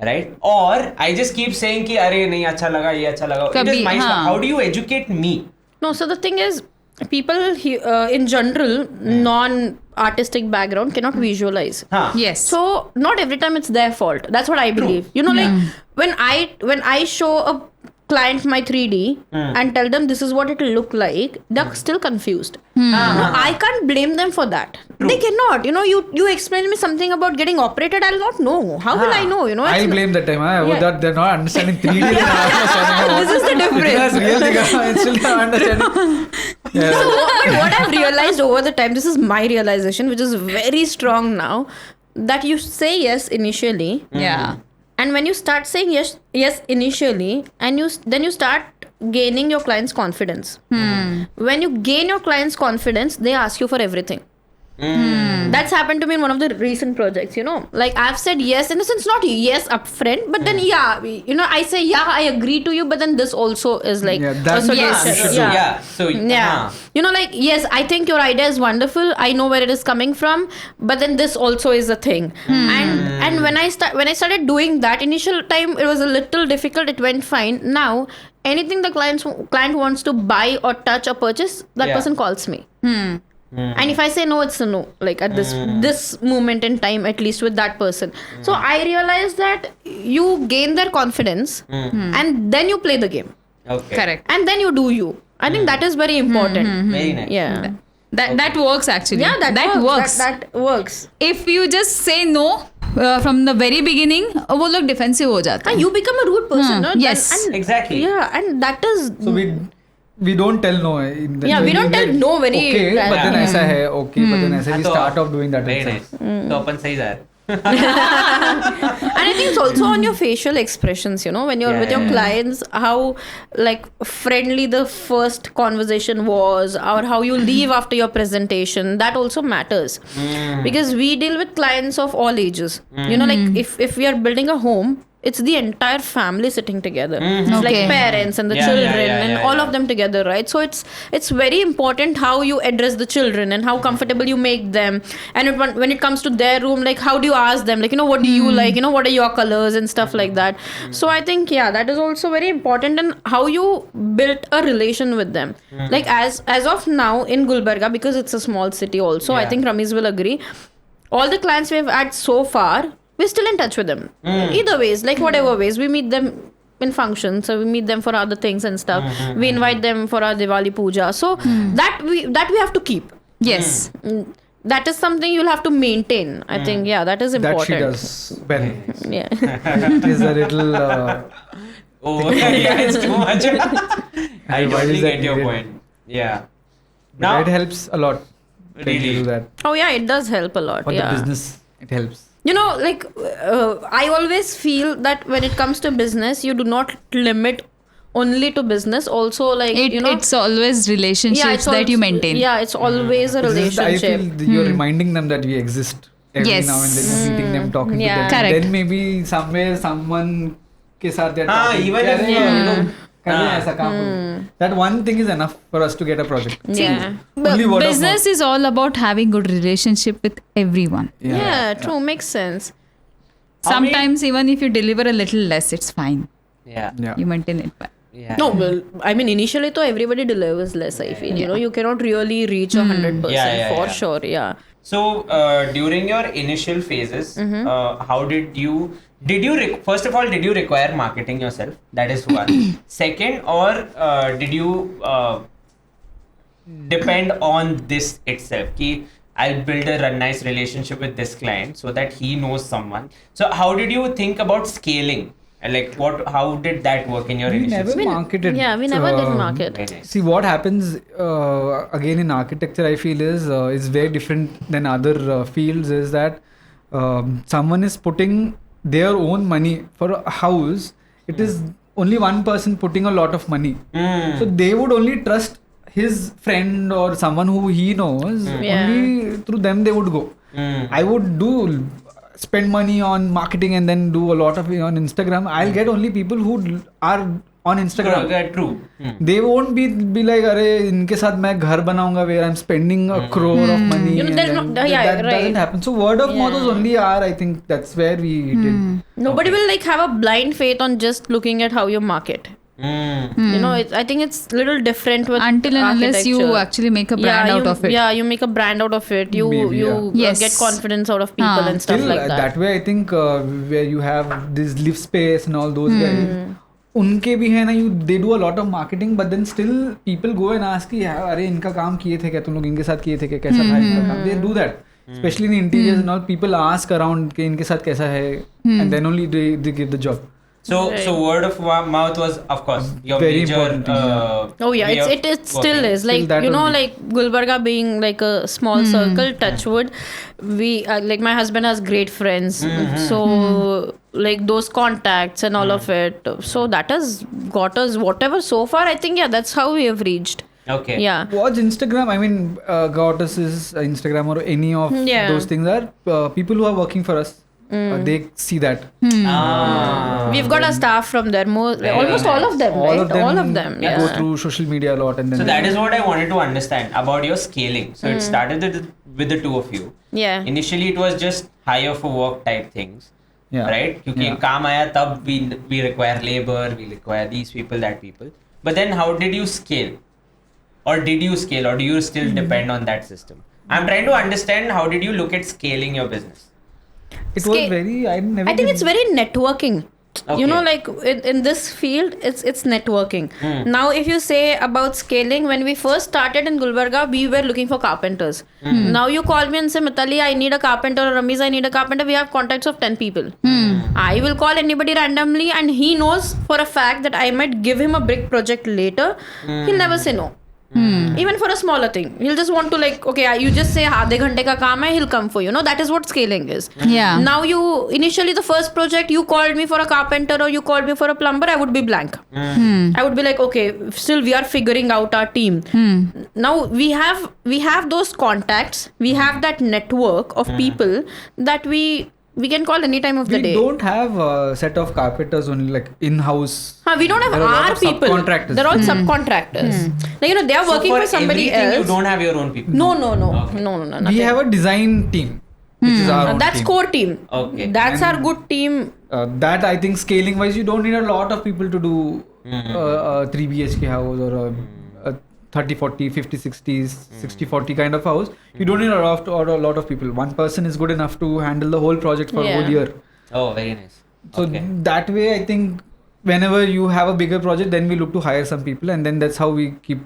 Right? Or I just keep saying कि अरे नहीं अच्छा लगा ये अच्छा लगा. It is कभी, my हाँ. stuff. How do you educate me? No, so the thing is, people in general, non-artistic background cannot visualize. हाँ. Yes. So not every time it's their fault. That's what I believe. You know, like when I show a client my 3D and tell them this is what it will look like, they're still confused. No, I can't blame them for that. They cannot. You know, you explain me something about getting operated, I'll not know. How will I know? You know, I'll blame that time. Yeah. That they're not understanding 3D. They're not understanding This is the difference. Real thing. It's still not understanding. Yeah. So what I've realized over the time, this is my realization, which is very strong now, that you say yes initially, Yeah. and when you start saying yes initially, and then you start gaining your client's confidence. When you gain your client's confidence, they ask you for everything. That's happened to me in one of the recent projects, you know. Like I've said yes, in a sense, not yes upfront, but then I say I agree to you, but then this also is like Yeah, that's- a Yes. suggestion. You should do. Yeah. So Yeah. You know, like, yes, I think your idea is wonderful. I know where it is coming from, but then this also is a thing. And when I started doing that, initial time it was a little difficult. It went fine. Now, anything the client wants to buy or touch or purchase, that Yeah. person calls me. And if I say no, it's a no. Like at this moment in time, at least with that person. So I realized that you gain their confidence, and then you play the game, Okay. Correct. and then you do you. I think that is very important. Very nice. Yeah. That works actually. Yeah, that works. That works. If you just say no from the very beginning, वो लोग defensive हो जाते हैं. And you become a rude person, no? Yes. And Exactly. yeah, and that is. So we don't tell no. Yeah, we don't tell no very okay, but then Yeah. ऐसा है okay, but then ऐसा हाँ, we तो start off doing that. Very itself. nice. तो अपन सही जा रहे. And I think it's also on your facial expressions, you know, when you're with your clients, how like friendly the first conversation was, or how you leave after your presentation. That also matters, because we deal with clients of all ages. You know, like if we are building a home, it's the entire family sitting together. It's like Okay. parents and the Yeah, children yeah, and yeah, all yeah. of them together, right? So it's very important how you address the children and how comfortable you make them. And when it comes to their room, like how do you ask them, like, you know, what do you like, you know, what are your colors and stuff like that. So I think that is also very important, and how you built a relation with them. Like as of now in Gulbarga, because it's a small city also, I Yeah. think Ramesh will agree, all the clients we've had so far, we're still in touch with them. Either ways, like whatever ways, we meet them in functions, so we meet them for other things and stuff. We invite them for our Diwali puja. So that we have to keep. Yes. That is something you'll have to maintain. I think that is That important. she does well. Yeah. It is a little. Oh, yeah, it's too much. I Why totally is that get your needed? point. Yeah. But Now, it helps a lot. when you Really? do that Oh yeah, it does help a lot. for the Yeah. business. It helps. You know, like I always feel that when it comes to business, you do not limit only to business. Also, like It's always relationships that you maintain. Yeah, it's always a This is the- I relationship. feel you're reminding them that we exist every Yes. now and then. You're meeting them, talking Yeah. to them. Correct. Then maybe somewhere someone के साथ they're हाँ, talking. even if "अरे, you know, कर रहे हैं हाँ. ऐसा काम." That one thing is enough for us to get a project. Yeah. Only word of Business is all about having good relationship with everyone. mouth. Yeah, true, makes sense. How many- Sometimes even if you deliver a little less, it's fine. yeah. Yeah. You maintain it. But Yeah. No, well, I mean, initially, though, everybody delivers less. I feel, you know, you cannot really reach 100% Yeah, for yeah. sure. Yeah. So during your initial phases, how did you first of all, did you require marketing yourself? That is one. Second, or did you depend on this itself? Ki I'll build a nice relationship with this client so that he knows someone. So how did you think about scaling? Like how did that work in your We initial never phase? marketed. Yeah, we never did market. Very nice. See what happens again in architecture. I feel is very different than other fields. Is that someone is putting their own money for a house. It is only one person putting a lot of money. So they would only trust his friend or someone who he knows. Yeah. Only through them they would go. I would spend money on marketing and then do a lot of it on Instagram. I'll get only people who are on Instagram. True. They won't be like, अरे इनके साथ मैं घर बनाऊंगा where I'm spending a crore of money. You know, there's and no- then yeah, that right. doesn't happen. So word of mouth was only I think that's where we did. Nobody will like have a blind faith on just looking at how you market. You know, I think it's little different with Until and unless you architecture. actually make a brand out of it. Yeah, you make a brand out of it. You Maybe, you yeah. Yes. get confidence out of people and stuff Still, like that. that way I think where you have this live space and all those guys, उनके भी है ना, you they do a lot of marketing, but then still people go and ask कि यार अरे इनका काम किए थे क्या, तुम लोग इनके साथ किए थे क्या, कैसा था इनका काम. They do that, especially in interiors and all. People ask around कि इनके साथ कैसा है, and then only they give the job. So word of mouth was, of course, your Very major. important, Oh yeah, way of it still working. is like Still that you know only. like Gulbarga being like a small circle. Touchwood, we like my husband has great friends, so like those contacts and all of it. So that has got us whatever so far. I think that's how we have reached. Okay. Yeah. Watch Instagram. I mean, got us is Instagram or any of Yeah. those things are people who are working for us. They see that. We've got a staff from there, almost all of them, All right? of them, All of them, go yeah. through social media a lot, and then So that is what I wanted to understand about your scaling. So it started with the two of you. Yeah. Initially, it was just hire for work type things, yeah, right? क्योंकि yeah. काम आया तब we require labor, we require these people, that people. But then how did you scale? Or did you scale, or do you still depend on that system? I'm trying to understand how did you look at scaling your business? It was very. I never. I think did- it's very networking. Okay. You know, like in this field, it's networking. Now, if you say about scaling, when we first started in Gulbarga, we were looking for carpenters. Now you call me and say, Mitali, I need a carpenter, or Ramiz, I need a carpenter. We have contacts of 10 people. I will call anybody randomly, and he knows for a fact that I might give him a big project later. He'll never say no. Even for a smaller thing, he'll just want to like, okay, you just say आधे घंटे का काम है, he'll come for you. No, that is what scaling is. Yeah. Now you initially the first project you called me for a carpenter or you called me for a plumber, I would be blank. I would be like, okay, still we are figuring out our team. Now we have those contacts, we have that network of people that we can call any time of the we day. don't have a set of carpenters only like in-house. We don't have There are a lot our of people. subcontractors. They're all subcontractors. Like, you know, they are working so for somebody everything else. you don't have your own people. No, Okay. no, We nothing. have a design team, which is our own That's team. core team. Okay. That's our good team. That I think scaling wise, you don't need a lot of people to do a 3 BHK house or a 30 40 50 60 60 40 kind of house. You don't need a lot of people. One person is good enough to handle the whole project for a Yeah. whole year. Oh, very nice. So Okay. that way, I think whenever you have a bigger project, then we look to hire some people, and then that's how we keep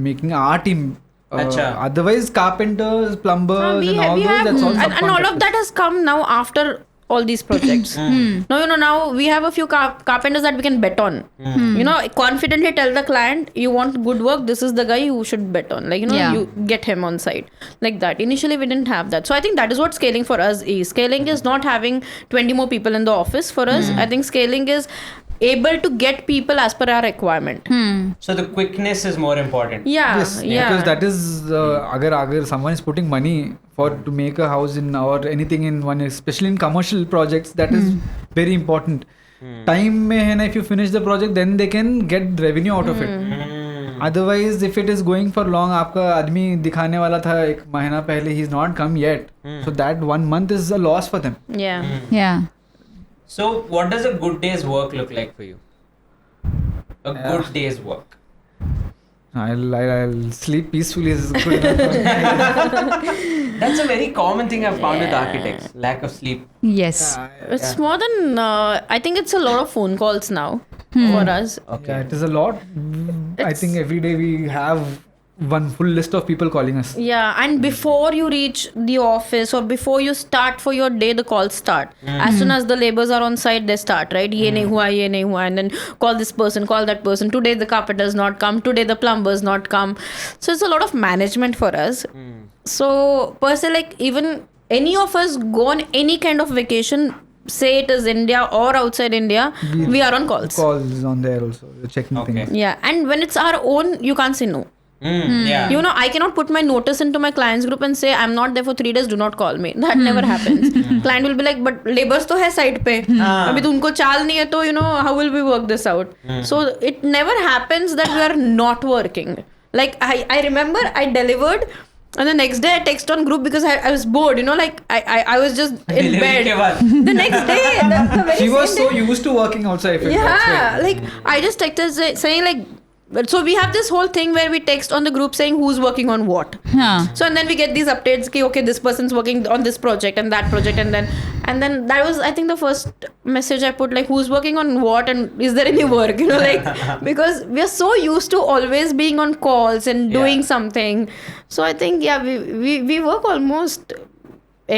making our team. Acha. Otherwise, carpenters, plumbers, We and all we those, have, that's all and all of subcontractors. that has come now after all these projects. Now, you know, now we have a few carpenters that we can bet on. You know, confidently tell the client, you want good work, this is the guy you should bet on. Like, you know, Yeah. you get him on site. Like that. Initially, we didn't have that. So I think that is what scaling for us is. Scaling is not having 20 more people in the office for us. I think scaling is able to get people as per our requirement. So the quickness is more important. Yeah, Yes, yeah. because that is agar someone is putting money to make a house in or anything in one, especially in commercial projects, that is very important. Time mein hai na, if you finish the project, then they can get revenue out of it. Otherwise, if it is going for long, आपका आदमी दिखाने वाला था एक महीना पहले, he's not come yet. So that 1 month is a loss for them. Yeah. Yeah. So what does a good day's work look like for you? A good day's work. I'll sleep peacefully is good enough for me. That's a very common thing I've found with architects. Lack of sleep. Yes. It's more than, I think it's a lot of phone calls now for us. Okay. Yeah, it is a lot. I think every day we have one full list of people calling us. Yeah, and before you reach the office or before you start for your day, the calls start. As soon as the laborers are on site, they start, right? Ye nahi hua, and then call this person, call that person. Today the carpenter's not come. Today the plumber's not come. So it's a lot of management for us. So per se, like even any of us go on any kind of vacation, say it is India or outside India, we are on calls. Calls on there also, checking Okay. things. Yeah, and when it's our own, you can't say no. Yeah. You know, I cannot put my notice into my clients group and say I'm not there for 3 days, do not call me. That never happens. Client will be like, but laborers to hai site pe. Abhi to unko chaal nahi hai to, you know, how will we work this out? So it never happens that we are not working. Like I remember I delivered and the next day I text on group because I was bored, you know, like I was just in Delivery bed. के बाद. The next day, the very She was same so day. used to working outside. that's Yeah, why. like I just texted saying like, so we have this whole thing where we text on the group saying who's working on what. Huh. So and then we get these updates ki, okay, this person's working on this project and that project, and then that was, I think, the first message I put, like who's working on what and is there any work, you know, like because we are so used to always being on calls and doing Yeah. something. So I think we work almost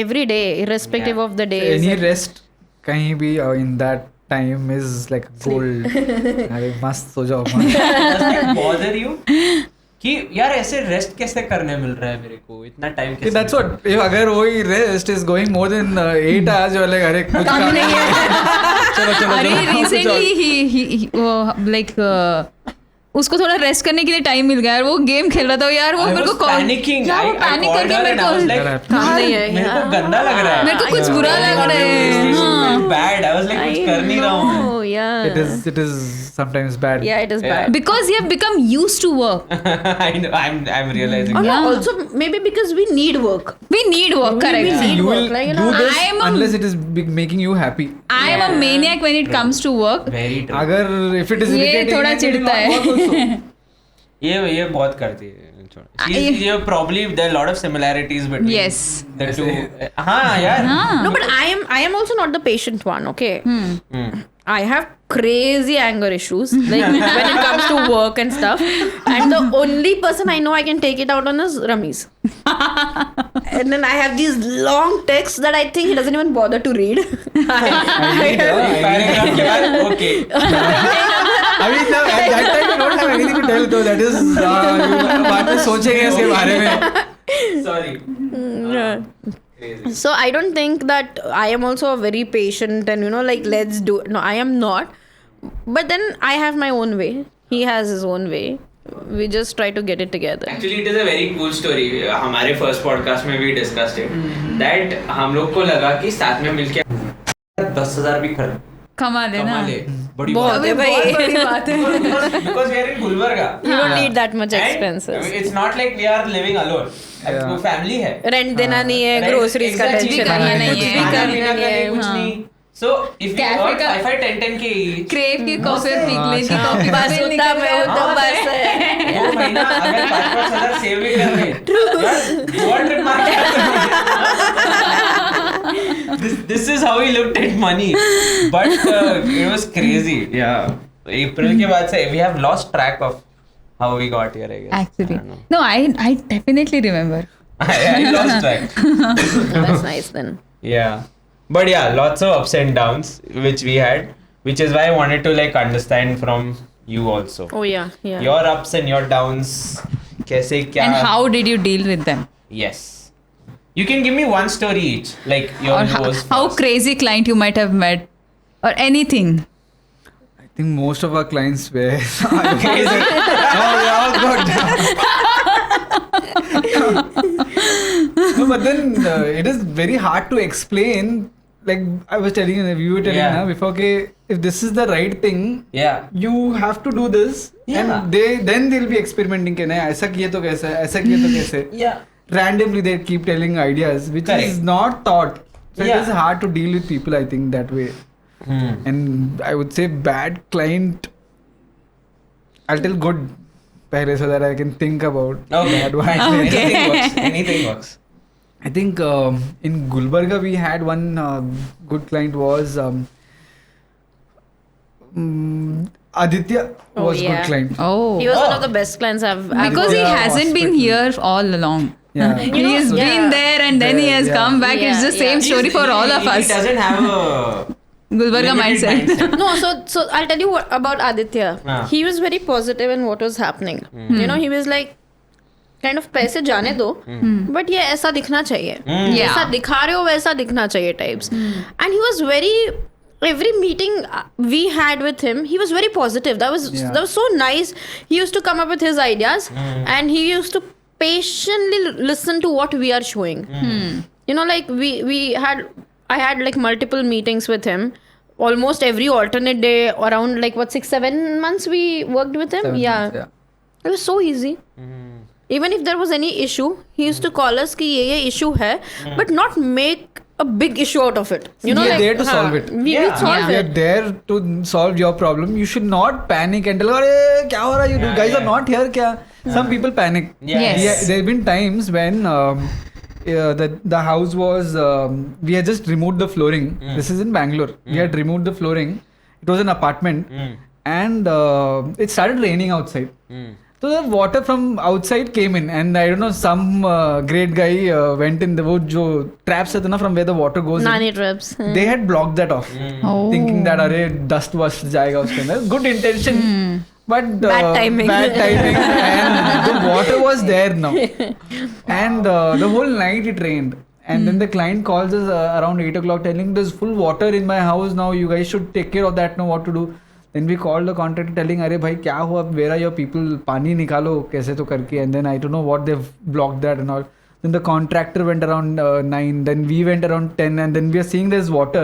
every day irrespective Yeah. of the days. Any rest kahin bhi in that time is like gold. अरे मस्त सो जाओ मस्त. Does that bother you? कि यार ऐसे rest कैसे करने मिल रहा है मेरे को इतना time Okay, that's what. If अगर वही rest is going more than 8 hours, you're like अरे कुछ काम नहीं है. चलो अरे रिसेंटली ही उसको थोड़ा रेस्ट करने के लिए टाइम मिल गया, वो गेम खेल रहा था यार, वो मेरे को कॉल पैनिकिंग यार वो पैनिक करके मेरे को काम नहीं है, मेरे को हाँ. गंदा लग रहा है मेरे को कुछ बुरा लग रहा है. हाँ. बैड आई वाज लाइक कुछ कर नहीं रहा हूँ Oh yeah. It is sometimes bad. Yeah, it is Yeah. bad. Because you have become used to work. I know I'm realizing Oh, no, Yeah. also maybe because we need work. We need work, correct. We need You work, will like, you do know, this I am a- unless it is making you happy. I am a maniac when it comes to work. very true अगर if it is ये irritating, थोड़ा then it will चिढ़ता not work also. है. ये बहुत करती है ये probably there are a lot of similarities between Yes. the two हाँ यार हाँ. No, but I am also not the patient one, okay? I have crazy anger issues, like when it comes to work and stuff. And the only person I know I can take it out on is Ramesh. And then I have these long texts that I think he doesn't even bother to read. Paragraph के बाद okay I mean, at that time you don't have anything to tell though. That is, you बाद में सोचेंगे इसके बारे में. sorry crazy So I don't think that I am also a very patient and, you know, like let's do it. No, I am not. But then I have my own way. He has his own way. We just try to get it together. Actually, it is a very cool story. हमारे first podcast में we discussed it. That हम लोग को लगा कि साथ में मिलके 10,000 भी कमा लेना. कमा ले बड़ी बहुत बात है भाई. बहुत बड़ी बात है. because we are in Gulbarga. You don't need that much And expenses. it's not like we are living alone. Yeah. वो family है. Rent देना नहीं है, Right? groceries का Exactly. tension करना नहीं नहीं है, है, खाना करना पीना नहीं का है. नहीं, कुछ हाँ. नहीं. So if we Cafe earn का- 5-10 के each, क्रेव की कॉफी और पिघले की अच्छा. कॉफी बस उतना में वो तो बस है. वो महीना अगर 5-5 हजार सेव भी कर ले यार गोवा ट्रिप मार के this is how we looked at money but it was crazy yeah April के बाद से we have lost track of how we got here I guess Actually, I don't know. no, I definitely remember. I lost track That's nice then. yeah but yeah lots of ups and downs which we had which is why I wanted to like understand from you also Oh yeah, yeah. your ups and your downs कैसे क्या And how did you deal with them? yes you can give me one story each like your Or nose how first. crazy client you might have met, or anything. I think most of our clients were crazy. No, they're all good. No, but then it is very hard to explain. Like I was telling you, you were telling Yeah. now before, okay, if this is the right thing, yeah you have to do this, Yeah. and then they'll be experimenting. कि नहीं ऐसा किए तो कैसे, ऐसा किए तो कैसे. yeah Randomly they keep telling ideas, which is Correct. not thought. So Yeah. it is hard to deal with people. I think that way. And I would say bad client. I'll tell good पहले so that I can think about okay bad one. anything works I think in Gulbarga we had one good client was Aditya was yeah. good client. Oh, He was one Oh. of the best clients I've because he Yeah, hasn't been hospital. here all along. Yeah. He has yeah. been there and then he has Yeah. come back. It's the Yeah, same yeah. story for all of he us. doesn't have a Gulbarga limited mindset. No, so I'll tell you what about Aditya. Ah. He was very positive in what was happening. You know, he was like kind of पैसे जाने दो, but ये ऐसा दिखना चाहिए. Yeah. जैसा दिखा रहे हो वैसा दिखना चाहिए types. And he was very every meeting we had with him, he was very positive. That was so nice. He used to come up with his ideas, and he used to patiently listen to what we are showing. You know, like I had like multiple meetings with him. Almost every alternate day, around like 6-7 months we worked with him. 7 Yeah. months, It was so easy. Even if there was any issue, he used to call us कि ये issue है, but not make a big issue out of it. You know, We are like, there to solve it. We will solve We are it. there to solve your problem. You should not panic and tell, "Arey, kya ho raha? You guys are not here, kya?" Some people panic. Yes. There have been times when the house was we had just removed the flooring. This is in Bangalore. We had removed the flooring. It was an apartment, and it started raining outside. So the water from outside came in, and I don't know, some great guy went in the वो जो traps है ना from where the water goes Nani in. traps. They had blocked that off, thinking that अरे dust वस्ट जाएगा उसके अंदर. Good intention, but Bad timing. and the water was there now, and the whole night it rained. And then the client calls us around 8 o'clock telling there's full water in my house now. You guys should take care of that. Know what to do. Then we called the contractor telling, अरे भाई क्या हुआ? Where are your people? पानी निकालो कैसे तो करके. And then I don't know what they've blocked that and all. Then the contractor went around 9. Then we went around 10. And then we are seeing there's water.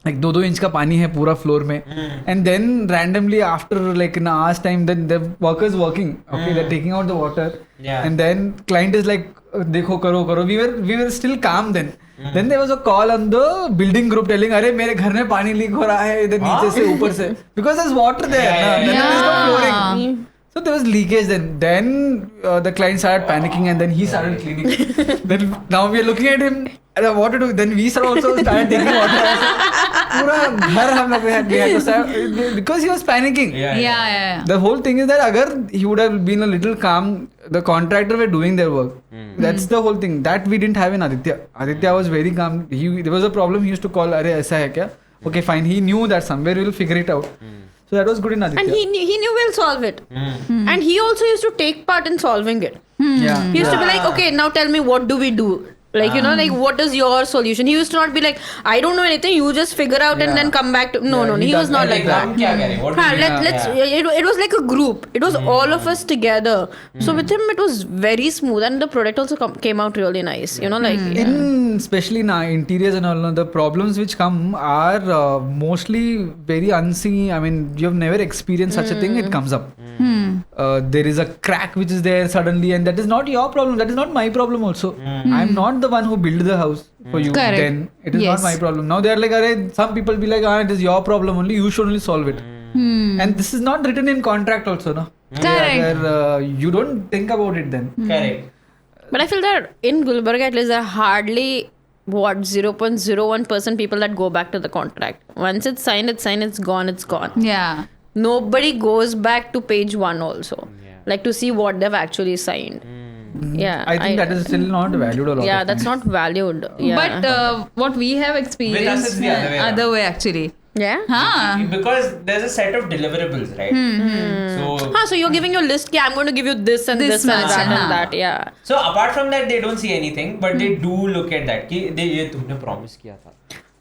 Like 2-2 inch का पानी है पूरा floor में. And then randomly after like an hour's time, then the workers working. Okay, they're taking out the water. Yeah. And then client is like, देखो करो. We were still calm then. Then there was a call on the building group telling, अरे मेरे घर में पानी leak हो रहा है इधर नीचे से ऊपर से, because there's water there. Then there is no flooring. So there was leakage then. Then the client started panicking and then he started cleaning. Then now we are looking at him. What to do? Then we also started taking water. पूरा घर हम लोग we had to start, because he was panicking. Yeah. The whole thing is that agar he would have been a little calm, the contractor were doing their work. That's the whole thing. That we didn't have in Aditya. Aditya was very calm. There was a problem. He used to call, "Arey, aisa hai kya?" Okay, fine. He knew that somewhere we'll figure it out. So that was good in Aditya. And he knew we'll solve it. And he also used to take part in solving it. Yeah. He used to be like, okay, now tell me, what do we do? Like, you know, like, what is your solution? He used to not be like, I don't know anything, you just figure out and then come back to... No, he was not like that. क्या करें? What do we do? It was like a group. It was all of us together. So with him, it was very smooth, and the product also came out really nice. You know, like... In especially in interiors and all, the problems which come are mostly very unseen. I mean, you have never experienced such a thing. It comes up. There is a crack which is there suddenly, and that is not your problem. That is not my problem also. I'm not the one who built the house for you. Correct. Then it is not my problem. Now they are like, some people be like, it is your problem only. You should only solve it. And this is not written in contract also, no? Correct. Where, you don't think about it then. Correct. But I feel that in Gulbarga, at least, there are hardly 0.01% people that go back to the contract. Once it's signed, it's gone. Yeah. Nobody goes back to page 1 also. Like to see what they've actually signed. Yeah. I think that is still not valued a lot. Yeah, of that's times. not valued. Yeah. But what we have experienced With us it's the other way around. other way actually. Yeah? Huh. Because there's a set of deliverables, right? So you're giving your list, I'm going to give you this and This this and much, that हाँ. and that. Yeah. So apart from that, they don't see anything, but they do look at that. कि ये तुमने promise किया था.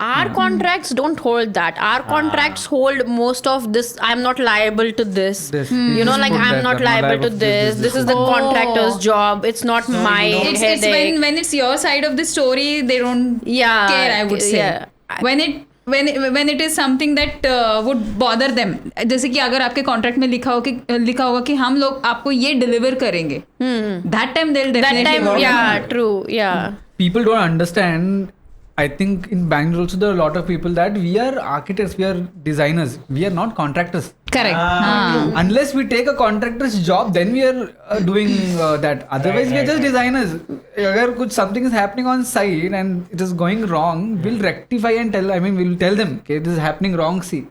Our contracts don't hold that. Our contracts hold most of this. I'm not liable to this. You know, like I'm not liable to this. This is the contractor's job. It's not my It's headache. when it's your side of the story, they don't Yeah, care, I would say. yeah. When it is something that would bother them, जैसे कि अगर आपके contract में लिखा होगा कि हम लोग आपको ये डिलीवर करेंगे, that time they'll definitely That time, work. yeah, true, yeah. People don't understand. I think in Bangalore also there are a lot of people that we are architects, we are designers, we are not contractors. Correct. Unless we take a contractor's job, then we are doing that. Otherwise, we are just designers. अगर कुछ something is happening on site and it is going wrong, we'll rectify and tell. I mean, we'll tell them, okay, this is happening wrong. See,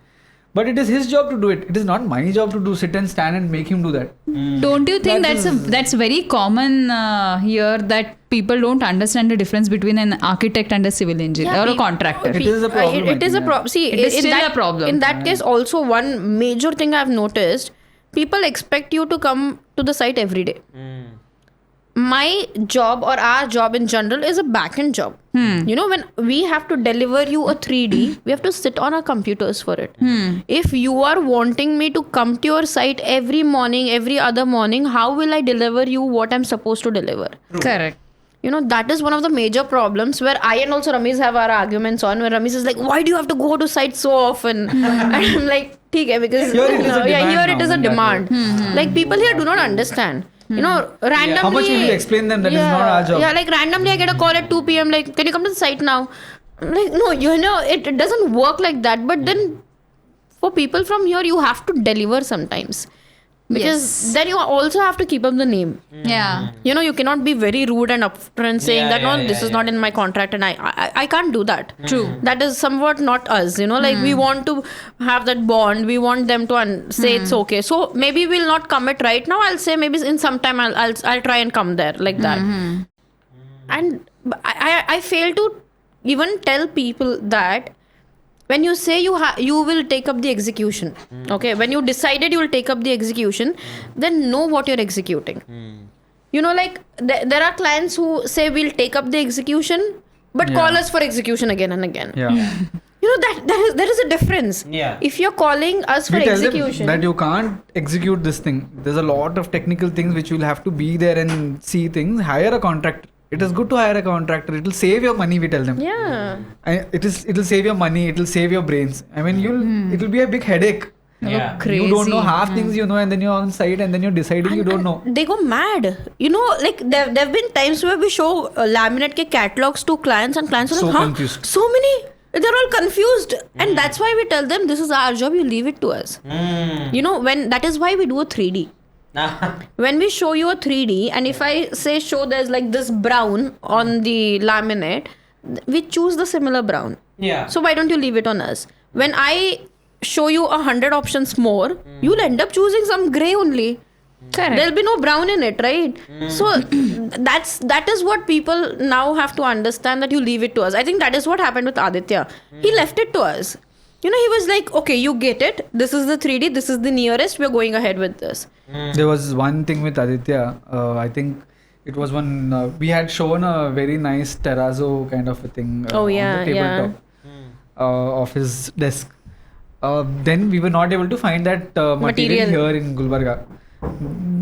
but it is his job to do it. It is not my job to sit and stand and make him do that. Don't you think That that's very common here, that people don't understand the difference between an architect and a civil engineer or a contractor? It is a problem, It is I a think, problem. See, It is in still that, a problem. In that case, also one major thing I've noticed, people expect you to come to the site every day. my job or our job in general is a back-end job. You know, when we have to deliver you a 3D, we have to sit on our computers for it. If you are wanting me to come to your site every morning, every other morning, how will I deliver you what I'm supposed to deliver? Correct. You know, that is one of the major problems where I and also Ramesh have our arguments on, where Ramesh is like, why do you have to go to site so often? And I'm like, ठीक है, because Here it is a demand here it is a now in that demand. Like, people here do not understand. You know, randomly. How much will you explain them that is not our job? Yeah, like randomly I get a call at 2 p.m. like, can you come to the site now? I'm like, no, you know, it doesn't work like that. But then for people from here, you have to deliver sometimes. Because then you also have to keep up the name. Yeah. You know, you cannot be very rude and upfront saying that, this is not in my contract and I can't do that. True. That is somewhat not us, you know, like we want to have that bond. We want them to say it's okay. So maybe we'll not commit right now. I'll say maybe in some time I'll try and come there like that. And I fail to even tell people that when you say you will take up the execution, okay, when you decided you will take up the execution, then know what you're executing. You know, like there are clients who say we'll take up the execution but call us for execution again and again. Yeah. You know, there is a difference. Yeah. If you're calling us for We tell them execution, that you can't execute this thing. There's a lot of technical things which you'll have to be there and see things. Hire a contractor. It is good to hire a contractor. It will save your money, we tell them. yeah. It'll save your money. It'll save your brains. I mean, it'll be a big headache. Yeah. Crazy. You don't know half things you know, and then you're on site, and then you're deciding you don't know. They go mad. You know, like there have been times where we show laminate ke catalogs to clients and clients are So like, huh? confused. So many. They're all confused. And that's why we tell them this is our job, you leave it to us. You know, that is why we do a 3D. When we show you a 3D, and if I say show there's like this brown on the laminate, we choose the similar brown. Yeah. So why don't you leave it on us? When I show you 100 options more, you'll end up choosing some grey only. Correct. There'll be no brown in it, right? So that is what people now have to understand, that you leave it to us. I think that is what happened with Aditya. He left it to us. You know, he was like, okay, you get it. This is the 3D. This is the nearest. We're going ahead with this. There was one thing with Aditya. I think it was one we had shown a very nice terrazzo kind of a thing Oh, on yeah, the tabletop of his desk. Then we were not able to find that material here in Gulbarga.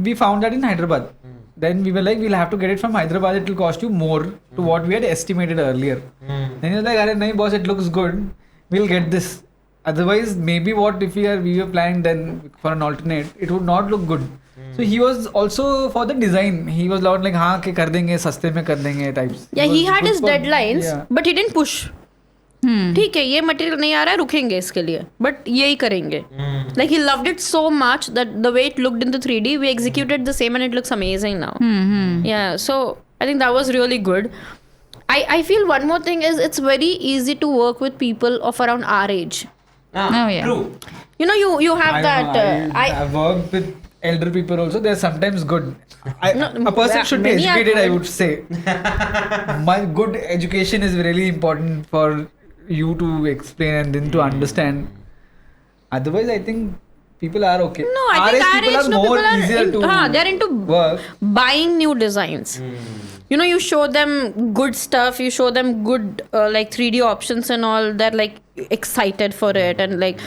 We found that in Hyderabad. Then we were like, we'll have to get it from Hyderabad. It will cost you more to what we had estimated earlier. Then he was like, "Arey nahi boss, it looks good. We'll get this. Otherwise, maybe what if we were planning then for an alternate, it would not look good." So he was also for the design. He was like, "हाँ के कर देंगे, सस्ते में कर देंगे" types. Yeah, he was had good his for- deadlines, Yeah. but he didn't push. ठीक है, ये मटेरियल नहीं आ रहा है, रुकेंगे इसके लिए, बट यही करेंगे. Like he loved it so much that the way it looked in the 3D, we executed the same and it looks amazing now. Yeah, so I think that was really good. I feel one more thing is it's very easy to work with people of around our age. Oh, yeah. True. You know, you have I that. don't know, I've worked with elder people also. They're sometimes good. A person should be many are educated, I good. would say. My good education is really important for you to explain and then to understand. Otherwise, I think people are okay. No, I think our age, no, more people are easier to they're into work. buying new designs. You know, you show them good stuff, you show them good like 3D options and all. They're like excited for it and like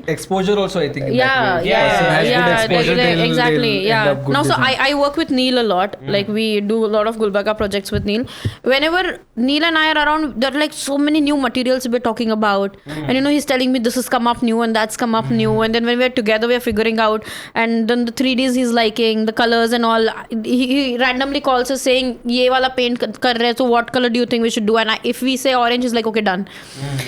Exposure also, I think. In yeah that way. Person has good exposure, they'll exactly, end yeah. up good Now, so design. I work with Neil a lot. Like we do a lot of Gulbarga projects with Neil. Whenever Neil and I are around, there are like so many new materials we're talking about. And you know, he's telling me this has come up new and that's come up new. And then when we're together, we're figuring out. And then the 3Ds he's liking, the colors and all. He randomly calls us saying, "Ye wala paint kar rahe, so what color do you think we should do?" And if we say orange, he's like, "Okay, done."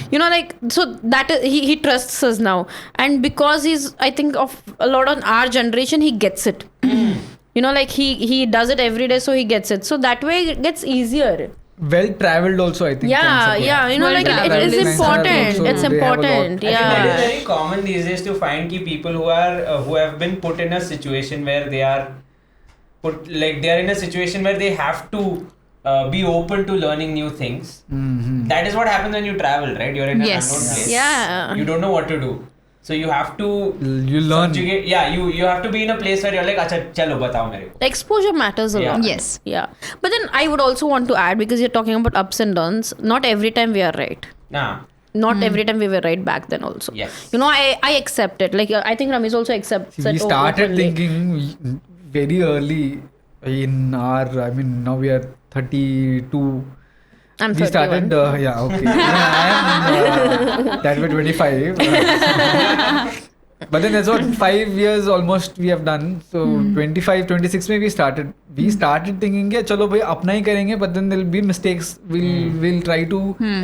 You know, like, so that is, he trusts us now. And because he's, I think, of a lot on our generation, he gets it. You know, like he does it every day, so he gets it. So that way it gets easier. Well traveled also, I think. Yeah, can support. yeah. You know, like it Well-traveled is clients are important. also- It's they have a lot. important. I think that is Yeah. very common these days to find people who are who have been put in a situation where they are in a situation where they have to be open to learning new things. Mhm. That is what happens when you travel, right? You're in an Yes. unknown place. Yeah. You don't know what to do. So you have to You learn. subjugate. Yeah, you have to be in a place where you're like, अच्छा चलो बताओ मेरे को. The exposure matters a Yeah. lot. Yes. Yeah. But then I would also want to add, because you're talking about ups and downs, not every time we are right. Nah. Not every time we were right back then also. Yes. You know, I accept it. Like, I think Ramesh also accepts We it started openly. thinking very early in our. I mean, now we are 32. I'm We 31. started, yeah, okay. I am that way 25. But then that's what 5 years almost we have done. So 25, 26 में we started. We started thinking कि चलो भाई अपना ही करेंगे. But then there'll be mistakes. We'll try to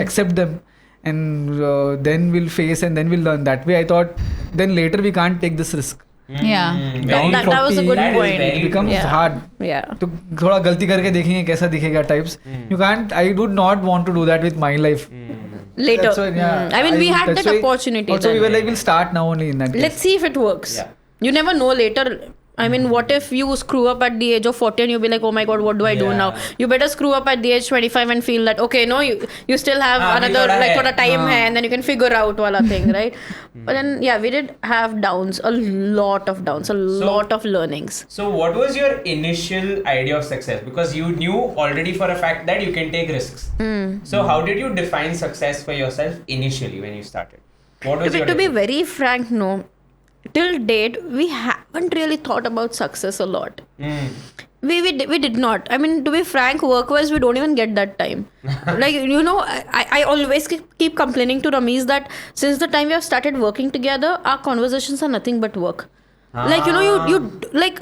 accept them. And then we'll face and then we'll learn. That way I thought, then later we can't take this risk. Yeah. Down that was a 40, good that is point. very It becomes Yeah. hard. Yeah. तो थोड़ा गलती करके देखेंगे कैसा दिखेगा types. You can't. I would not want to do that with my life. Later. That's why, yeah, I mean, we had that's that why- opportunity. Also, we then. were like, we'll start now only in that case. Let's see if it works. Yeah. You never know later. I mean, what if you screw up at the age of 40 and you'll be like, oh my god, what do I do Yeah. now? You better screw up at the age 25 and feel that, okay, no, you still have Abhi another, thoda like, hai. thoda time hai, and then you can figure out wala thing, right? But then, yeah, we did have downs, a lot of downs, a lot of learnings. So what was your initial idea of success? Because you knew already for a fact that you can take risks. So how did you define success for yourself initially when you started? What was your To be definition? very frank, no. Till date, we haven't really thought about success a lot. We did not. I mean, to be frank, work-wise, we don't even get that time. Like, you know, I always keep complaining to Ramesh that since the time we have started working together, our conversations are nothing but work. Like, you know, you like,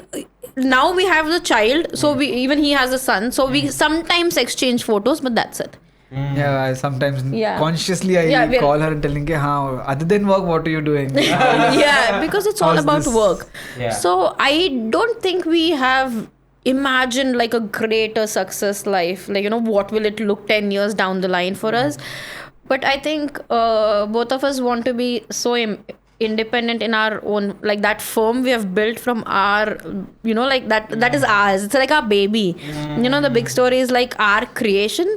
now we have the child, so even he has a son, so we sometimes exchange photos, but that's it. Yeah, I sometimes Yeah. consciously I Yeah, we're- call her and telling her, other than work, what are you doing? Yeah, because it's all How's about this? work. Yeah. So I don't think we have imagined like a greater success life. Like, you know, what will it look 10 years down the line for us? But I think both of us want to be so independent in our own, like that firm we have built from our, you know, like that is ours. It's like our baby. You know, the big story is like our creation.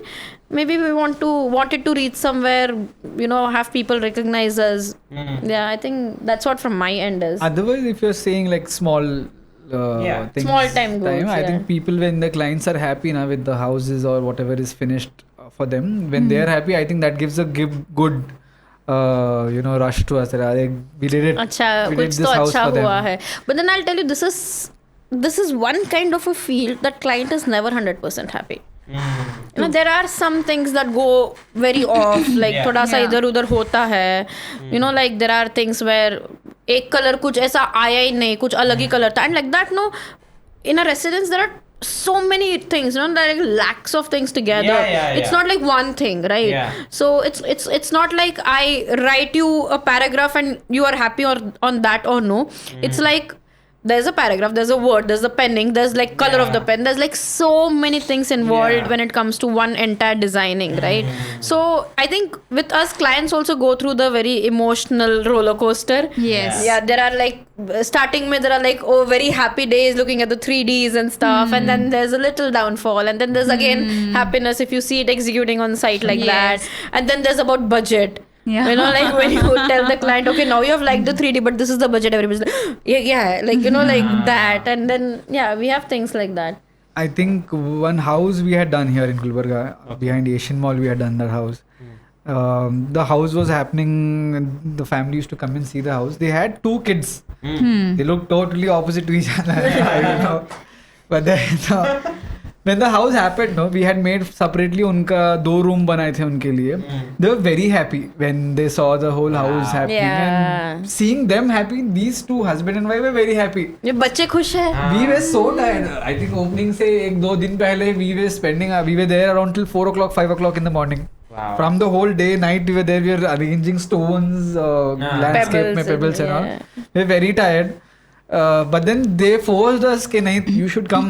Maybe we want it to reach somewhere, you know, have people recognize us. Yeah, I think that's what from my end is. Otherwise, if you're saying like small Yeah. things, Small time goals, I yeah. think people, when the clients are happy now with the houses or whatever is finished for them, when they are happy, I think that gives a good you know, rush to us. That we did it. अच्छा We did कुछ this तो house अच्छा for them. हुआ है. But then I'll tell you, this is one kind of a field that client is never 100% happy. You know, there are some things that go very off, like Yeah. थोड़ा सा Yeah. इधर उधर होता है. You know, like there are things where एक colour कुछ ऐसा आया ही नहीं, कुछ अलग ही कलर था, and like that, no, in a residence there are so many things, you know, there are like lakhs of things together. Yeah. It's not like one thing, right? Yeah. So it's not like I write you a paragraph and you are happy on that or no. It's like there's a paragraph, there's a word, there's the penning, there's like color of the Yeah. pen, there's like so many things involved Yeah. when it comes to one entire designing, right? So I think with us, clients also go through the very emotional roller coaster. Yes. Yeah, there are like starting में there are like very happy days looking at the 3Ds and stuff, and then there's a little downfall, and then there's again happiness if you see it executing on site like Yes. that, and then there's about budget. Yeah. You know, like when you tell the client, okay, now you have liked the 3D, but this is the budget. Everybody's like, yeah, like, you know, like that, and then yeah, we have things like that. I think one house we had done here in Gulbarga, behind Asian Mall, we had done that house. The house was happening, the family used to come and see the house. They had 2 kids. They looked totally opposite to each other. I don't know. But then when the house happened, no, we had made separately उनका 2 room बनाए थे उनके लिए. They were very happy when they saw the whole house happening. Yeah. And seeing them happy, these 2 husband and wife were very happy. ये बच्चे खुश है. We were so tired. I think opening से 1-2 दिन पहले we were there around till 4 o'clock, 5 o'clock in the morning. Wow. From the whole day, night we were there. We were arranging stones, landscape में pebbles and all. yeah. We were very tired. But then they forced us कि नहीं, you should come.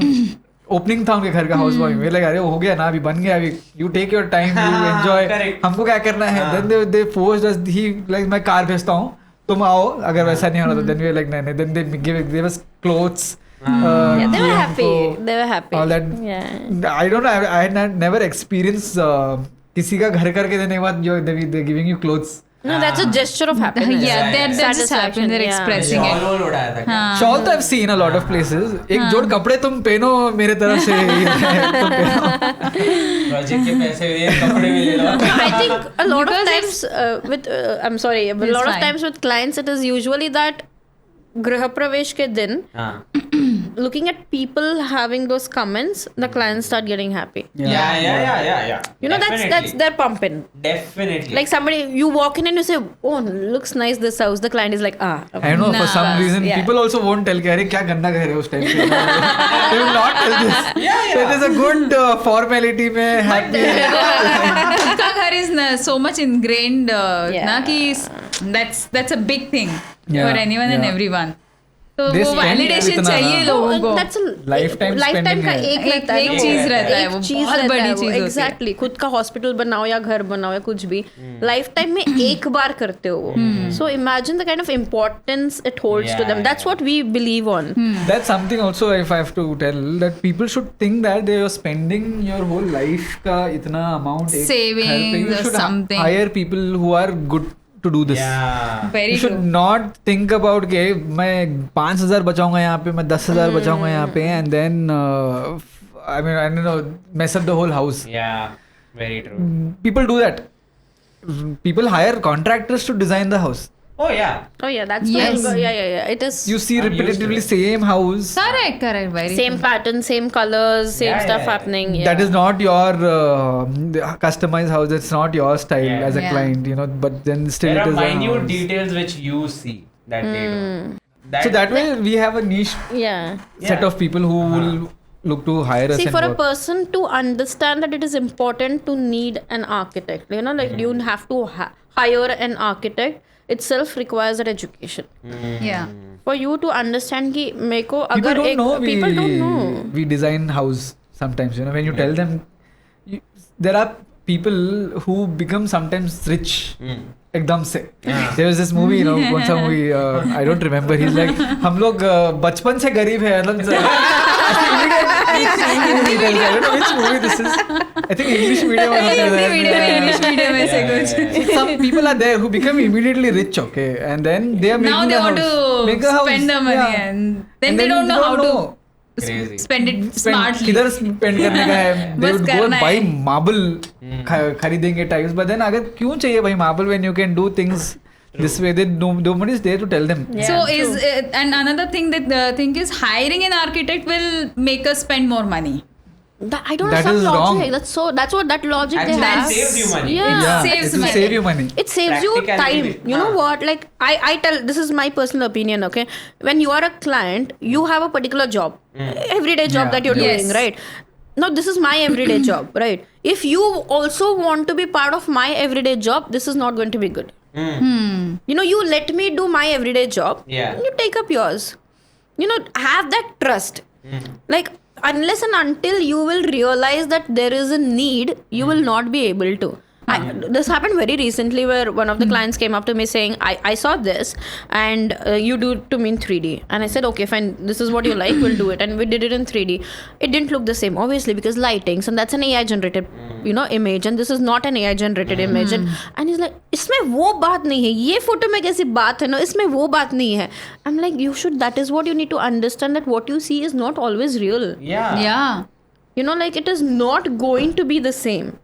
Opening था उनके घर का house wife में, like अरे हो गया ना, अभी बन गया, अभी you take your time, you enjoy. Correct. हमको क्या करना है? Then they forced us. He like मैं कार भेजता हूँ, तुम आओ. अगर वैसा नहीं हो रहा तो then we were like नहीं. Then they gave us clothes. Yeah, they were किए happy. हमको, They were happy. all that. Yeah. I don't know. I had never experienced किसी का घर करके देने के बाद they giving you clothes. No, that's a gesture of happiness. Yeah, they're just happy. Satisfaction, They're yeah. expressing it. Shawl उड़ाया था क्या? शॉल तो I've seen a lot of places. एक जोड़ कपड़े तुम पहनो मेरे तरफ से तुम पहनो. Project के पैसे ये कपड़े भी ले लो. I think a lot of Because times I'm sorry, a It's lot of fine. times with clients it is usually that Griha Pravesh ke din, हाँ. looking at people having those comments, the clients start getting happy. Yeah. You know, that's their pumping. Definitely. Like somebody, you walk in and you say, "Oh, looks nice this house." The client is like, "Ah." I know for some bas, reason yeah. people also won't tell कि अरे क्या गंदा घर है उस time पे. They will not tell this. So it is a good formality में happy. खुद का घर is so much ingrained Yeah. ना कि that's a big thing Yeah, for anyone and yeah. everyone. तो They वो spend validation इतना चाहिए ना. लोगों को. That's a Lifetime spending का है. एक रहता है एक ना वो. चीज रहता है, एक वो चीज बहुत रहता बड़ी है वो. चीज होती है. Exactly. खुद का हॉस्पिटल बनाओ या घर बनाओ या कुछ भी लाइफ टाइम में एक बार करते हो वो. So imagine the kind of importance it holds to Yeah, them. That's what we believe on. That's something also if I have to tell that people should think that they are spending your whole life का इतना amount एक Savings घर पे. You or should something. hire people who are good to do this. Yeah. Very You should true. not think about कि मैं 5,000 बचाऊंगा यहाँ पे, मैं 10,000 बचाऊंगा यहाँ पे, and then I mean I don't know mess up the whole house. Yeah. Very true. People do that. People hire contractors to design the house. Oh yeah. Oh yeah, that's Yes. yeah. It is You see I'm used to repetitively it. same house. Correct. Very same true. pattern, same colors, same Yeah, stuff yeah. happening. Yeah. That is not your customized house. It's not your style Yeah. as a Yeah. client, you know. But then still There it are is a minute house. details which you see that they don't. So that way we have a niche yeah. set of people who will look to hire us. See, and for a work. person to understand that it is important to need an architect, you know, like you have to hire an architect itself requires that education. Yeah. For you to understand कि मेरे को people अगर don't एक know people don't know. we design house sometimes, you know, when you tell them there are people who become sometimes rich एकदम से. There was this movie, you know, one some movie I don't remember. He's like हम लोग बचपन से गरीब है मतलब I don't know which movie this is. I think English medium or something like that. English medium ऐसे कुछ. Some people are there who become immediately rich, okay, and then they are making Now they a want house. Make to a house. spend the money Yeah. and then they don't know how to Crazy. spend it smartly. किधर spend करने का है? They बस would go and करना buy है. marble खरीदेंगे types, but then अगर क्यों चाहिए भाई marble when you can do things this way? They nobody is there to tell them. Yeah, So true. and another thing that the thing is hiring an architect will make us spend more money. I don't That have is some wrong. logic. That's what that logic Actually, they it have. saves you money. Yeah. Yeah, saves it will money. save you money. It saves you Practicality time. bit. You know हाँ. what? Like I tell, this is my personal opinion. Okay, when you are a client, you have a particular job, everyday job Yeah. that you're Yes. doing, right? Now this is my everyday job, right? If you also want to be part of my everyday job, this is not going to be good. You know, you let me do my everyday job. Yeah. You take up yours. You know, have that trust. Like unless and until you will realize that there is a need, you will not be able to. This happened very recently where one of the clients came up to me saying, I saw this and you do it to me in 3D. And I said, okay, fine, this is what you like, we'll do it. And we did it in 3D. It didn't look the same, obviously, because lightings, and that's an AI generated, you know, image, and this is not an AI generated image. And he's like, इसमें वो बात नहीं है, ये photo में कैसी बात है ना, इसमें वो बात नहीं है. I'm like, that is what you need to understand, that what you see is not always real. Yeah. You know, like it is not going to be the same.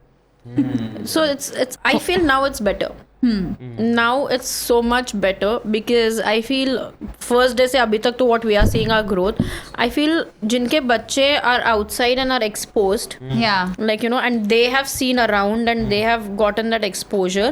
So it's I feel now it's better. Now it's so much better because I feel first day से अभी तक तो what we are seeing our growth. I feel जिनके बच्चे are outside and are exposed, Yeah. like, you know, and they have seen around and they have gotten that exposure,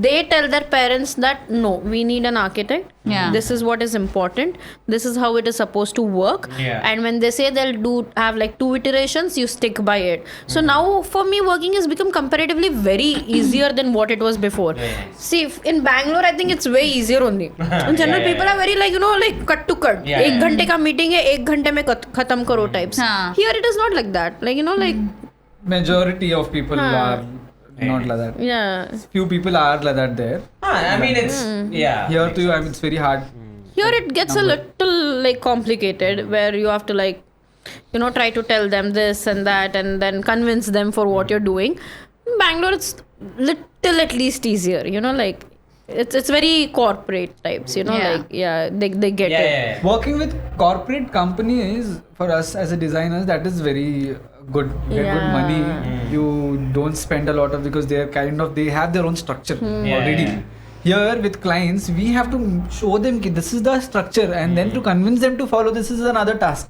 they tell their parents that no, we need an architect. Yeah. This is what is important. This is how it is supposed to work. Yeah. And when they say they'll have like 2 iterations, you stick by it. So now for me, working has become comparatively very easier than what it was before. Yes. See, in Bangalore, I think it's way easier only. In general, Yeah, people yeah. are very like, you know, like cut to cut. Yeah, एक yeah. घंटे का meeting है, एक घंटे में खत्म करो types. हाँ. Here it is not like that. Like, you know, like, Majority of people are not like that. yeah. Few people are like that there. I mean, it's yeah. Here too, I mean, it's very hard. Here it gets a little like complicated where you have to like, you know, try to tell them this and that and then convince them for what you're doing. In Bangalore, it's little at least easier, you know, like it's very corporate types, you know, Yeah. like they get Yeah, it. yeah, yeah. Working with corporate companies for us as a designers, that is very good. You get good Yeah. money. Mm. You don't spend a lot of, because they have their own structure Yeah, already. yeah. Here with clients, we have to show them ki this is the structure, and then to convince them to follow this is another task.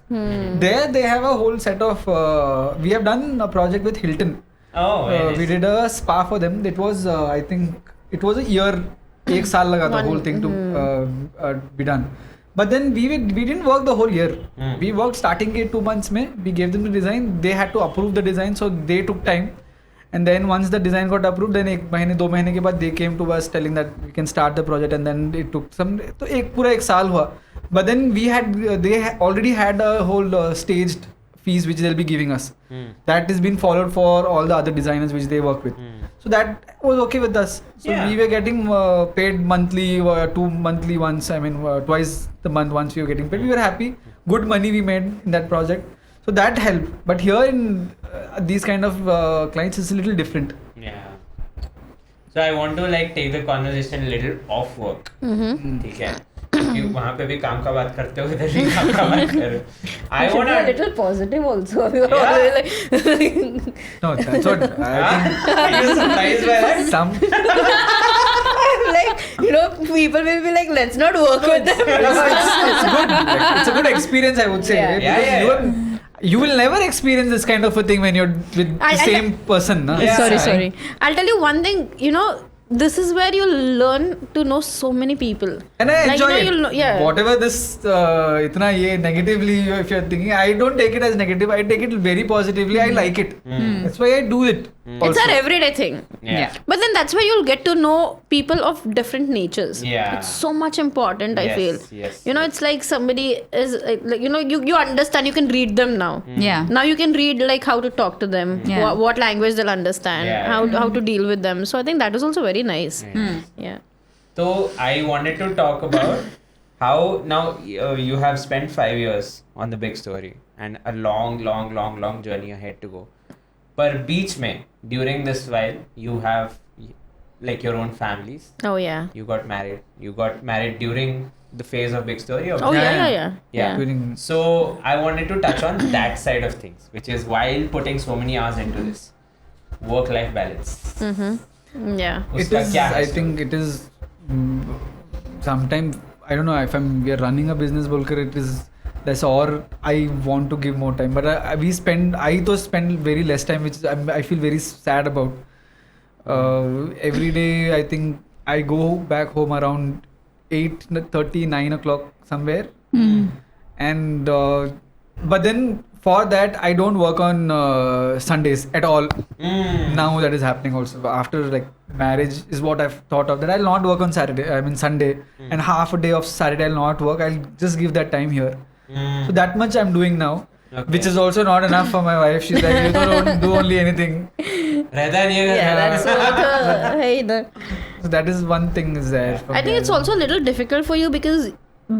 There they have a whole set of. We have done a project with Hilton. Oh, very We nice. did a spa for them. It was I think it was a year, एक साल लगा था whole thing to be done. But then we didn't work the whole year. Hmm. We worked starting के 2 months में. We gave them the design. They had to approve the design, so they took time. And then once the design got approved, then 1 महीने 2 महीने के बाद they came to us telling that we can start the project, and then it took some. तो पूरा 1 साल हुआ. But then they already had a whole staged fees which they'll be giving us. That has been followed for all the other designers which they work with. So that was okay with us. So Yeah. we were getting paid monthly, 2 monthly once. I mean, twice the month once we were getting paid. We were happy. Good money we made in that project. So that helped. But here in these kind of clients, it's a little different. Yeah. So I want to like take the conversation a little off work. ठीक है. क्योंकि वहाँ पे भी काम का बात करते हो, इधर भी काम का बात करो. I Should want be a little positive also. We were Yeah. always like No, that's what I think. Are you surprised by that? Some like, you know, people will be like, let's not work with them. it's good. Like, it's a good experience, I would say. Yeah. Because Yeah. you will never experience this kind of a thing when you're with the same person. Na? Yeah. Sorry. I'll tell you one thing, you know, this is where you learn to know so many people. And I Like, enjoy you know, it. you'll know- yeah. Whatever this, itna ye negatively, if you're thinking, I don't take it as negative. I take it very positively. I like it. That's why I do it. It's also. our everyday thing. Yeah. But then that's where you'll get to know people of different natures. Yeah. It's so much important, I Yes, feel. yes, You know, yes. it's like somebody is, like, you know, you understand, you can read them now. Yeah. Now you can read like how to talk to them, Yeah. what language they'll understand, Yeah. how to deal with them. So I think that is also very nice. Yeah. So I wanted to talk about how now you have spent 5 years on the big story and a long journey ahead to go. पर बीच में during this while you have like your own families. Oh yeah. You got married. You got married during the phase of big story. Or Oh Yeah. yeah. Yeah. During- So I wanted to touch on that side of things, which is while putting so many hours into this, work-life balance. Yeah. It उसका is, क्या है I story? think it is sometimes, I don't know if we are running a business, bolkar it is less, or I want to give more time. But I spend very less time, which I feel very sad about. Every day, I think I go back home around 8:30, 9 o'clock somewhere. And but then for that, I don't work on Sundays at all. Now that is happening also. After like marriage is what I've thought of, that I'll not work on Sunday, and half a day of Saturday I'll not work. I'll just give that time here. So that much I'm doing now, Okay. which is also not enough for my wife. She's like, you don't do only anything. रहता नहीं है घर Yeah, में। that's what. Hey, So that is one thing is there. for I me. think it's also a little difficult for you because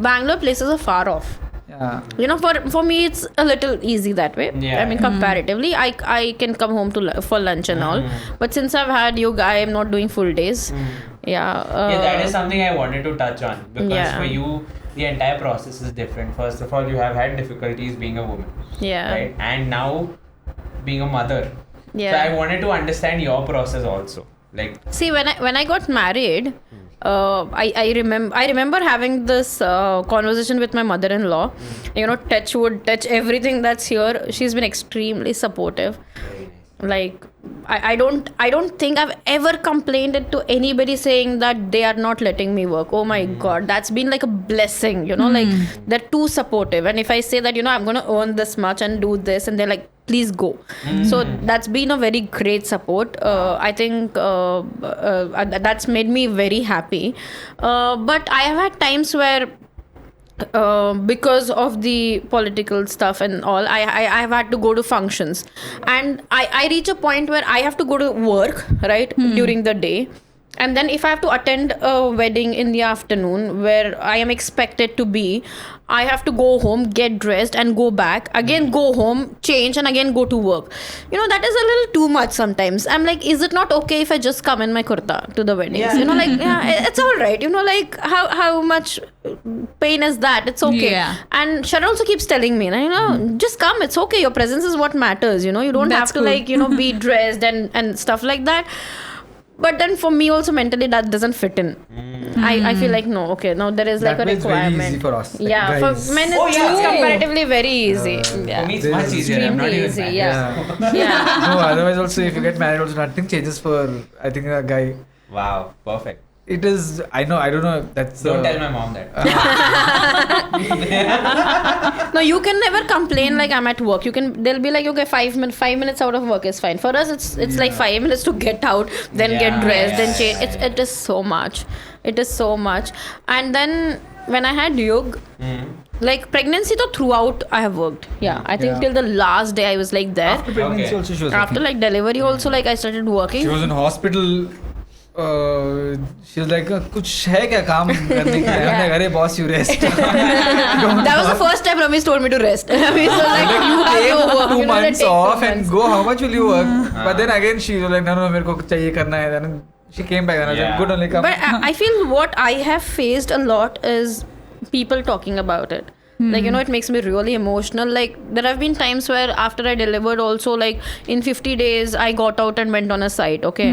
Bangalore places are far off. Yeah. You know, for me it's a little easy that way. Yeah. I mean, comparatively, I can come home for lunch and all. But since I've had yoga, I am not doing full days. Yeah. Yeah, that is something I wanted to touch on because Yeah. for you, the entire process is different. First of all, you have had difficulties being a woman, Yeah. right? And now being a mother. Yeah. So I wanted to understand your process also. Like, See, when I got married, I remember having this conversation with my mother-in-law. You know, touch wood, touch everything that's here. She's been extremely supportive. very nice. Like I don't think I've ever complained it to anybody saying that they are not letting me work. Oh my god, that's been like a blessing, you know, like they're too supportive. And if I say that, you know, I'm gonna earn this much and do this, and they're like, please go. So that's been a very great support. I think that's made me very happy. But I have had times where because of the political stuff and all, I've had to go to functions, and I reach a point where I have to go to work, right, during the day, And then if I have to attend a wedding in the afternoon where I am expected to be, I have to go home, get dressed and go back, again go home, change and again go to work. You know, that is a little too much sometimes. I'm like, is it not okay if I just come in my kurta to the weddings? Yeah. You know, like, yeah, it's all right. You know, like how much pain is that? It's okay. Yeah. And Sharon also keeps telling me, you know, just come, it's okay. Your presence is what matters. You know, you don't That's have to cool. like, you know, be dressed and stuff like that. But then for me also mentally that doesn't fit in. I feel like no, okay, now there is like That a way it's very requirement. easy for us, like Yeah, guys. for men Oh, it's, yeah. it's comparatively very easy. For Yeah. me, it's much This is easier. I'm not extremely even easy, mad. yeah. Yeah. No, otherwise also if you get married also nothing changes for I think a guy. Wow, perfect. It is I don't know that's Don't tell my mom that. No, you can never complain like I'm at work. You can, they'll be like, okay, 5 minutes out of work is fine. For us it's like 5 minutes to get out, then Yeah, get dressed, then yeah, change. It is so much. It is so much. And then when I had Yug, like pregnancy though throughout I have worked. Yeah. I think Yeah. till the last day I was like there. after pregnancy Okay. also she was After working. like delivery also like I started working. She was in hospital. She was like कुछ है क्या काम करने के लिए? हमने अरे boss you rest. That was the first time Ramesh told me to rest. Ramesh was like, you have Take to work. 2 You know, months take 2 off and months. go. How much will you work? But then again she was like no मेरे को चाहिए करना है. Then she came back and I was like Yeah. good only come. But I feel what I have faced a lot is people talking about it. Like, you know, it makes me really emotional. Like, there have been times where after I delivered also, like, in 50 days, I got out and went on a site, okay?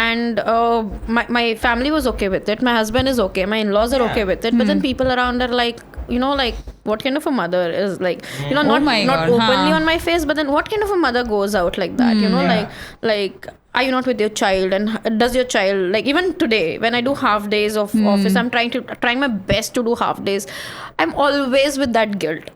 And my family was okay with it. My husband is okay. My in-laws are Yeah. okay with it. But then people around are like, you know, like, what kind of a mother is like, you know, Oh not, my not God, openly huh. on my face, but then what kind of a mother goes out like that? You know, Yeah. like, are you not with your child? And does your child, like, even today when I do half days of office, I'm trying my best to do half days. I'm always with that guilt.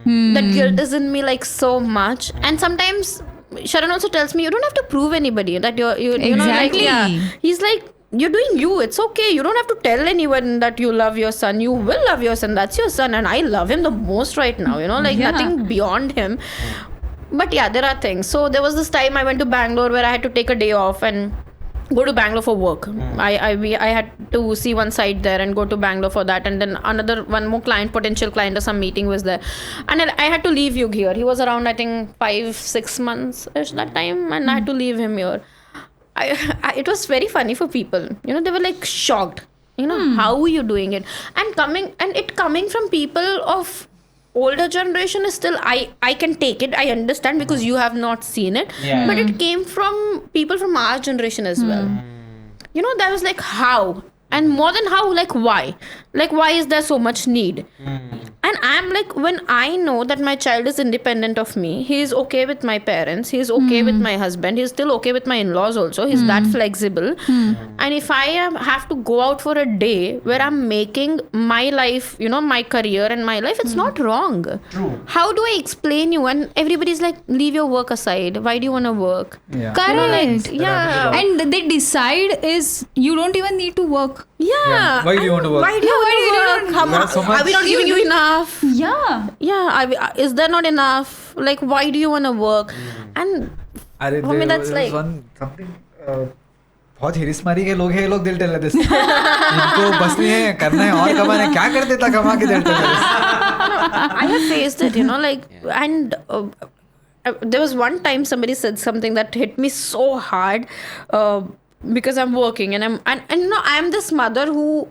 That guilt is in me like so much. And sometimes Sharon also tells me you don't have to prove anybody that you know, like, Exactly. yeah. He's like, you're doing you, it's okay, you don't have to tell anyone that you love your son. You will love your son, that's your son, and I love him the most right now, you know, like Yeah. nothing beyond him. But yeah, there are things. So there was this time I went to Bangalore where I had to take a day off and go to Bangalore for work. I had to see one site there and go to Bangalore for that, and then one more potential client or some meeting was there, and I had to leave Yug here. He was around I think 5-6 months ish that time, and I had to leave him here. It was very funny for people. You know, they were like shocked. You know, how are you doing it? And coming from people of older generation is still I can take it. I understand because you have not seen it. Yeah. But it came from people from our generation as well. You know, that was like how. And more than how, like why? Like why is there so much need? And I'm like, when I know that my child is independent of me, he is okay with my parents, he is okay with my husband, he's still okay with my in-laws also, he's that flexible. And if I have to go out for a day where I'm making my life, you know, my career and my life, it's not wrong. True. How do I explain you? And everybody's like, leave your work aside. Why do you want to work? Yeah. You know, like, Correct. yeah. And they decide is you don't even need to work. Yeah. Why do you And want to work? Why do you Yeah, want to work? You have so Are we much- not giving you enough? Yeah. Yeah. Is there not enough? Like, why do you want to work? And अरे For me, that's there was like- one something बहुत हिरिसमारी के लोग हैं ये लोग दिल tell this इनको बस नहीं है करना है और कमाना है क्या कर देता कमा के दिल tell I have faced it, you know, like, and there was one time somebody said something that hit me so hard because I'm working and and you know, I'm this mother who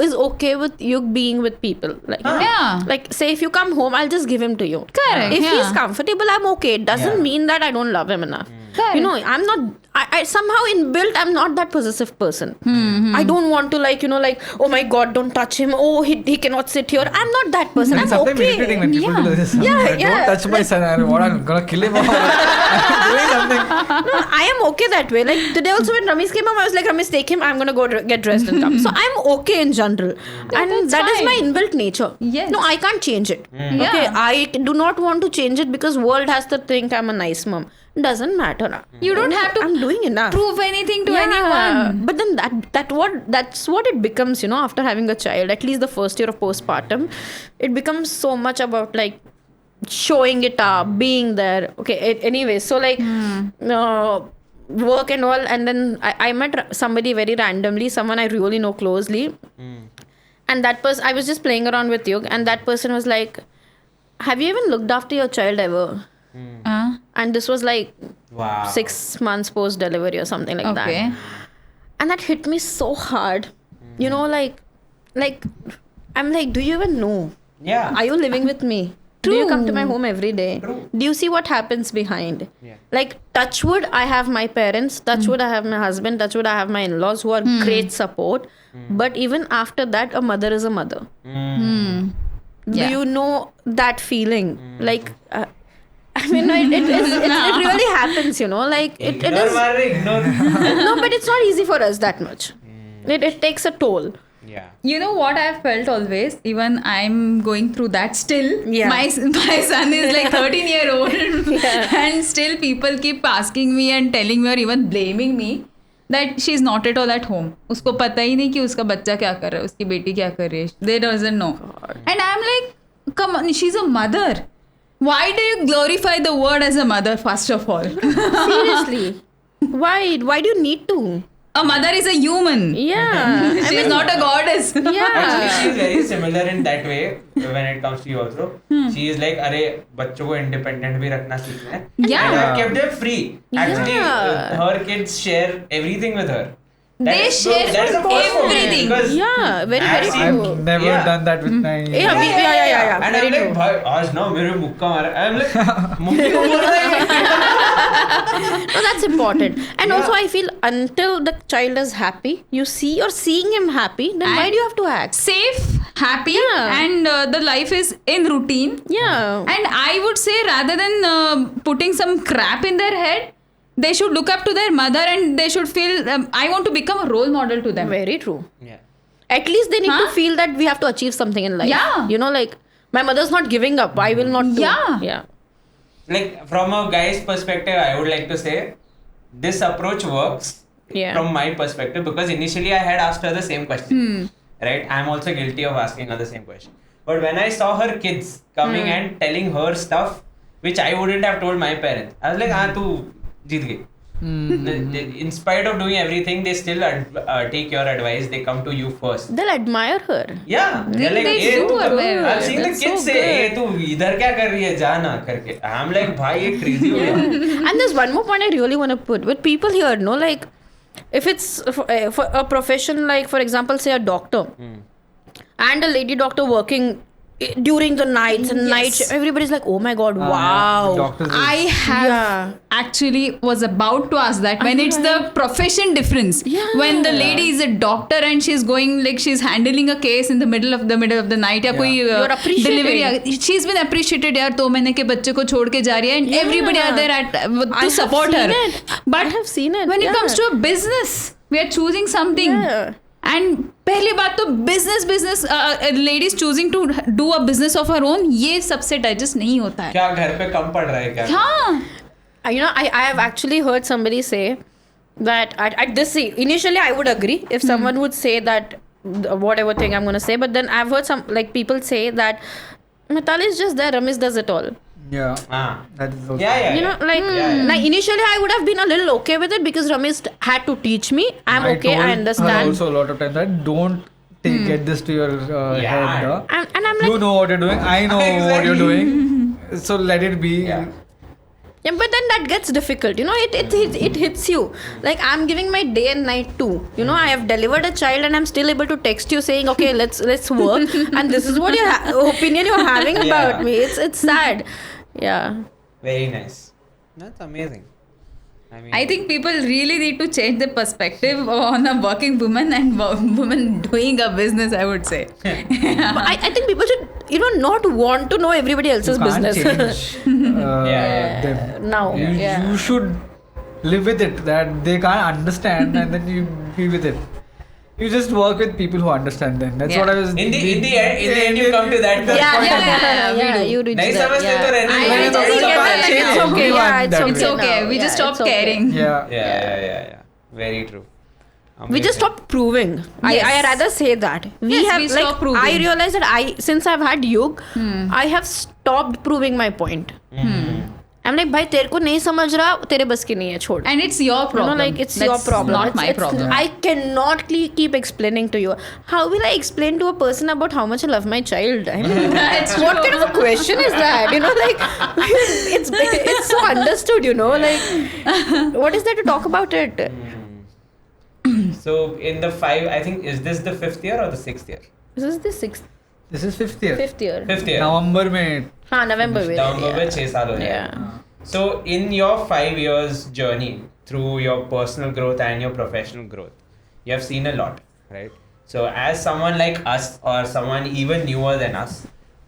is okay with you being with people. Like, you know, Yeah. like say if you come home, I'll just give him to you. Correct, If he's yeah. comfortable, I'm okay. It doesn't Yeah. mean that I don't love him enough. Correct. You know, I'm not. I somehow inbuilt, I'm not that possessive person. I don't want to, like, you know, like, oh my god, don't touch him. Oh, he cannot sit here. I'm not that person. It's I'm sometimes irritating when okay. people do this. Yeah, Like, yeah. Don't touch my son. What I'm gonna kill him. I'm doing something. No, I am okay that way. Like today also when Ramesh came home, I was like, Ramesh, take him. I'm gonna go get dressed and come. So I'm okay in general, and that's that is my fine. inbuilt nature. Yes. No, I can't change it. Okay, Yeah. I do not want to change it because world has to think I'm a nice mom. Doesn't matter. You don't have to I'm doing enough. Prove anything to Yeah, anyone. but then that's what it becomes, you know, after having a child, at least the first year of postpartum, it becomes so much about like showing it up, being there. Okay, anyway, so like work and all, and then I met somebody very randomly, someone I really know closely, and that person, I was just playing around with Yug, and that person was like, have you even looked after your child ever? And this was like Wow. 6 months post delivery or something like that. Okay. And that hit me so hard. You know, like I'm like, do you even know? Yeah. Are you living with me? Do you come to my True. home every day? True. Do you see what happens behind? Yeah. Like, touch wood, I have my parents. Touch wood, I have my husband. Touch wood, I have my in-laws who are great support. But even after that, a mother is a mother. Yeah. Do you know that feeling? Like, I mean, it really happens, you know. Like, it Ignore, is. Mare, ignore. No, but it's not easy for us that much. It takes a toll. Yeah. You know what I've felt always? Even I'm going through that still. Yeah. My son is like 13-year-old and still people keep asking me and telling me or even blaming me that she's not at all at home. उसको पता ही नहीं कि उसका बच्चा क्या कर रहा है, उसकी बेटी क्या कर रही है. They doesn't know. And I'm like, come on, she's a mother. Why do you glorify the word as a mother first of all? Seriously. Why? Why do you need to? A mother is a human. Yeah. She is not a goddess. Actually, Yeah. she is very similar in that way when it comes to you also. She is like, अरे बच्चों को independent भी रखना सीखना है. Yeah. And I've kept them free. Actually, Yeah. her kids share everything with her. They share that's the first for me, everything. because Yeah, very, very I've seen- true. I've never Yeah. done that with my. Yeah, yeah. And Very I'm like, true. भाई आज ना मेरे मुक्का मारा. I'm like, मुक्के को बोल रहा है. No, that's important. And Yeah. also, I feel until the child is happy, you're seeing him happy, then why And- do you have to act? Safe, happy, Yeah. and the life is in routine. Yeah. And I would say rather than putting some crap in their head, they should look up to their mother and they should feel, I want to become a role model to them. Very true. Yeah. At least they need to Huh? feel that we have to achieve something in life. Yeah. You know, like, my mother's not giving up. I will not do. Yeah. Yeah. Like from a guy's perspective, I would like to say this approach works Yeah. from my perspective, because initially I had asked her the same question. Right? I'm also guilty of asking her the same question. But when I saw her kids coming and telling her stuff which I wouldn't have told my parents, I was like, ah, tu jeet gayi. In spite of doing everything, they still take your advice. They come to you first. They'll admire her. Yeah, they're like, They "Hey, do tu admire her. I've seen the That's kids so say, "Hey, good. tu idhar kya kar rahi hai? Ja na," karke. I'm like, "Bhai, ye crazy ho gaya." And there's one more point I really want to put with people here. No, like, if it's for a profession, like for example, say a doctor, and a lady doctor working during the nights and night shift, everybody's like, oh my god, wow. Doctors. I have Yeah. actually was about to ask that when it's the profession difference. Yeah. When the lady is a doctor and she's going like she's handling a case in the middle of the night या कोई You're appreciated. delivery. She's been appreciated यार 2 महीने के बच्चे को छोड़ के जा रही है and Yeah. everybody are there at I to have support her. seen it. But I have seen it. when it Yeah. comes to a business, we are choosing something. Yeah. And पहली बात तो business ladies choosing to do a business of her own, ये सबसे digest नहीं होता है. क्या घर पे कम पड़ रहा है क्या? हाँ. You know, I have actually heard somebody say that at this initially I would agree if someone would say that whatever thing I'm going to say, but then I've heard some like people say that Mitali is just there, Ramesh does it all. Yeah. Ah. That is also. Yeah. You know, like, like initially I would have been a little okay with it because Ramesh had to teach me. I'm okay, I told her understand. also a lot of times that don't get this to your Yeah. head. And I'm like, You know what you're doing. I know what you're doing. So let it be. Yeah. yeah, but then that gets difficult. You know, it hits you. Like I'm giving my day and night too. You know, I have delivered a child and I'm still able to text you saying, okay, let's work. And this is what your opinion you're having about me. It's sad. Yeah. Very nice. That's amazing. I think people really need to change the perspective on a working woman and woman doing a business, I would say. But I think people should, you know, not want to know everybody else's You can't business. change Yeah. them. Now. Yeah. You should live with it. That they can't understand, and then you be with it. You just work with people who understand. Then that's Yeah. what I was. In the end, you come to that point. Yeah, you reach नहीं that. समझते तो रहने दो. I Yeah, just you get can't that change now. it. okay. You Yeah, are it's that okay. way. It's okay. now. We just Yeah, stop it's okay. caring. Yeah. Yeah. Very true. We Amazing. just stopped proving. Yes. I rather say that. We Yes, have we like stopped proving. I realized that since I've had Yug, I have stopped proving my point. I'm like, भाई तेरे को नहीं समझ रहा, तेरे बस की नहीं है, छोड़. And it's your You problem. know, like it's your problem. Not It's- my it's- problem. I cannot keep explaining to you. How will I explain to a person about how much I love my child? I mean, That's what true. kind of a question is that? You know, like it's so understood. You know, like what is there to talk about it? So in the 5, I think, is this the 5th year or the 6th year? This is the This is 5th year. 5th year. 5th year. नवंबर में हाँ, November में. November में Yeah. 6 साल हो Yeah. जाएगा. So in your 5 years journey through your personal growth and your professional growth, you have seen a lot, right? So as someone like us or someone even newer than us,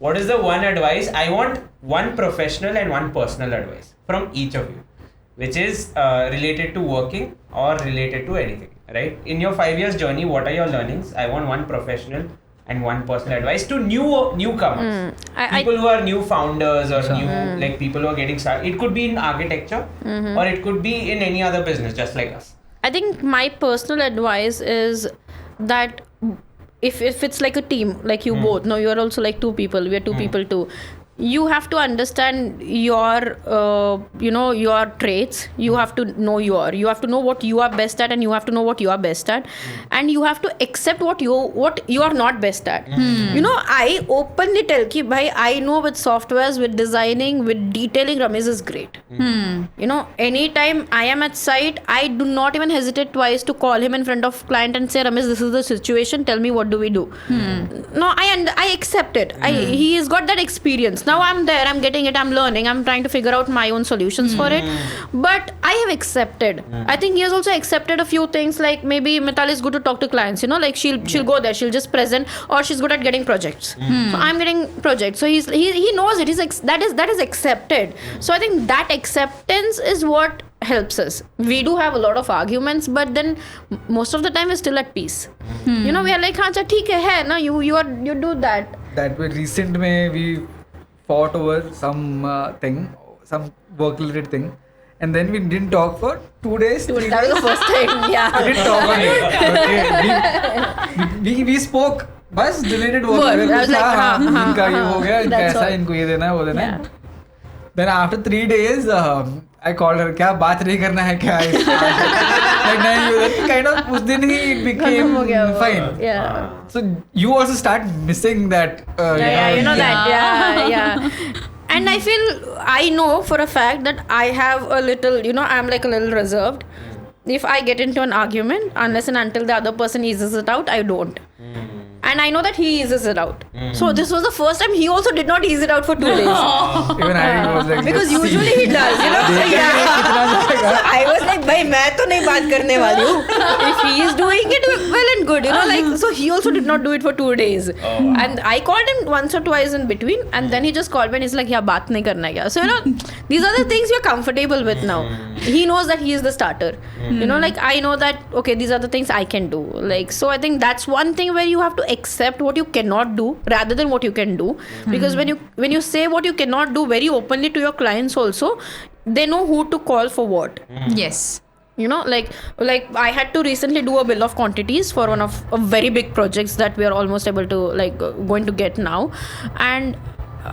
what is the one advice? I want one professional and one personal advice from each of you, which is related to working or related to anything, right? In your 5 years journey, what are your learnings? I want one professional and one personal advice to newcomers. People who are new founders or new like people who are getting started. It could be in architecture or it could be in any other business, just like us. I think my personal advice is that if it's like a team, like you both, no, you are also like two people, we are two people too. You have to understand your your traits. You have to know you have to know what you are best at, and you have to know what you are best at, and you have to accept what you are not best at. You know, I openly tell ki bhai, I know with softwares, with designing, with detailing, Ramesh is great. You know, anytime I am at site, I do not even hesitate twice to call him in front of client and say, Ramesh, this is the situation, tell me what do we do. No, I accept it. He has got that experience. Now I'm there, I'm getting it, I'm learning, I'm trying to figure out my own solutions for it. But I have accepted. I think he has also accepted a few things, like maybe Mitali is good to talk to clients, you know, like she'll go there, she'll just present, or she's good at getting projects. So I'm getting projects. So he knows it. That is accepted. So I think that acceptance is what helps us. We do have a lot of arguments, but then most of the time we're still at peace. You know, we are like, हाँ अच्छा ठीक है ना, you do that. That way recent में we fought over some some work related thing, and then we didn't talk for 2 days. That was the first time. Yeah. We didn't talk on it. Okay. We spoke. बस related work. I was like, हाँ, इनका ये हो गया, इनका that's ऐसा, all. इनको ये देना है, वो देना है. Yeah. Then after 3 days, I called her. क्या बात नहीं करना है क्या? Like नहीं, kind of उस दिन ही it became हो गया वो. fine. Yeah. So you also start missing that. You know that. Yeah. And I know for a fact that I have a little, you know, I'm like a little reserved. If I get into an argument, unless and until the other person eases it out, I don't. And I know that he eases it out. So this was the first time he also did not ease it out for 2 days. Even I was like, Because let's see. usually he does, you know. So I was like, भाई मैं तो नहीं बात करने वाली हूँ. If he is doing it well and good, you know, like, so he also did not do it for 2 days. And I called him once or twice in between, and then he just called me and he's like, yeah, बात नहीं करना है क्या? So you know, these are the things we're comfortable with now. He knows that he is the starter. You know, like I know that okay, these are the things I can do. Like, so I think that's one thing where you have to accept what you cannot do rather than what you can do. Because when you say what you cannot do very openly to your clients also, they know who to call for what. Yes. You know, like I had to recently do a bill of quantities for one of very big projects that we are almost able to going to get now. And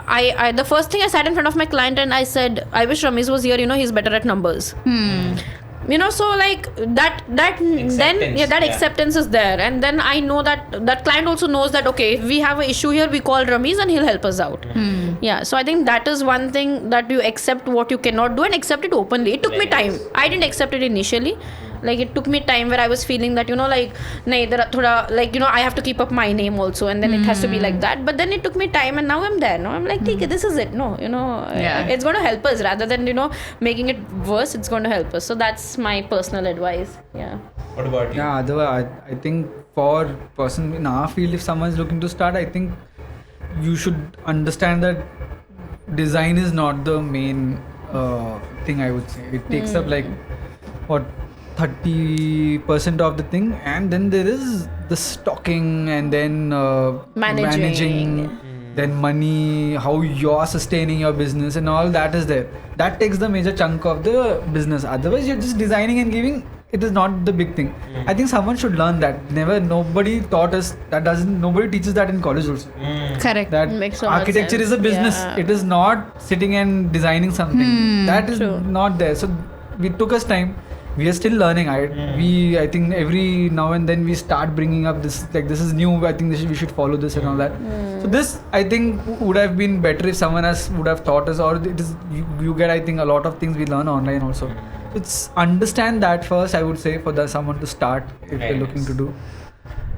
I the first thing I sat in front of my client and I said, I wish Ramesh was here, you know, he's better at numbers. You know, so like that acceptance is there. And then I know that client also knows that okay, if we have an issue here, we call Ramesh and he'll help us out. Yeah, so I think that is one thing, that you accept what you cannot do and accept it openly. It took me time. I didn't accept it initially. Like it took me time where I was feeling that, you know, like nahi, thoda, like, you know, I have to keep up my name also, and then it has to be like that. But then it took me time, and now I'm there. No, I'm like, okay, this is it. No, you know, it's going to help us rather than, you know, making it worse. It's going to help us. So that's my personal advice. Yeah. What about you? Yeah, otherwise, I think for person in our field, if someone is looking to start, I think you should understand that design is not the main thing. I would say it takes up like what 30% of the thing, and then there is the stocking, and then managing, then money, how you're sustaining your business, and all that is there. That takes the major chunk of the business. Otherwise, you're just designing and giving it is not the big thing. I think someone should learn that. Nobody taught us that. Nobody teaches that in college also. Correct. That Makes so much architecture is a sense. business. Yeah. It is not sitting and designing something. That is True. not there. So we took us time. We are still learning. I think every now and then we start bringing up this, like, this is new. I think we should follow this and all that. So this, I think, would have been better if someone else would have taught us. Or it is you get, I think, a lot of things we learn online also. It's understand that first. I would say for someone to start if Very they're looking nice. to do.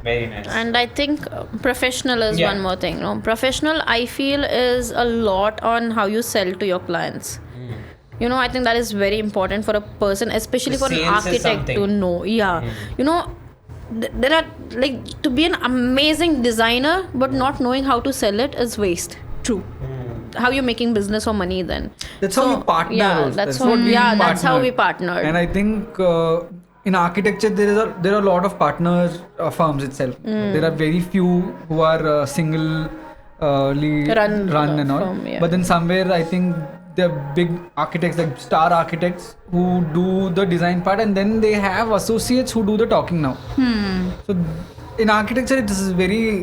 Very nice. And I think professional is Yeah. one more thing. No, professional, I feel, is a lot on how you sell to your clients. You know, I think that is very important for a person, especially The for an sales is architect to something. know. Yeah, you know, there are, like, to be an amazing designer but not knowing how to sell it is waste. True. How you making business or money then? That's how we partner. Yeah, also. that's what we that's how partnered. we partnered. And I think in architecture there are a lot of partner firms itself. There are very few who are single run and all. firm, yeah. But then somewhere I think there are big architects, like star architects, who do the design part, and then they have associates who do the talking now. So in architecture it is very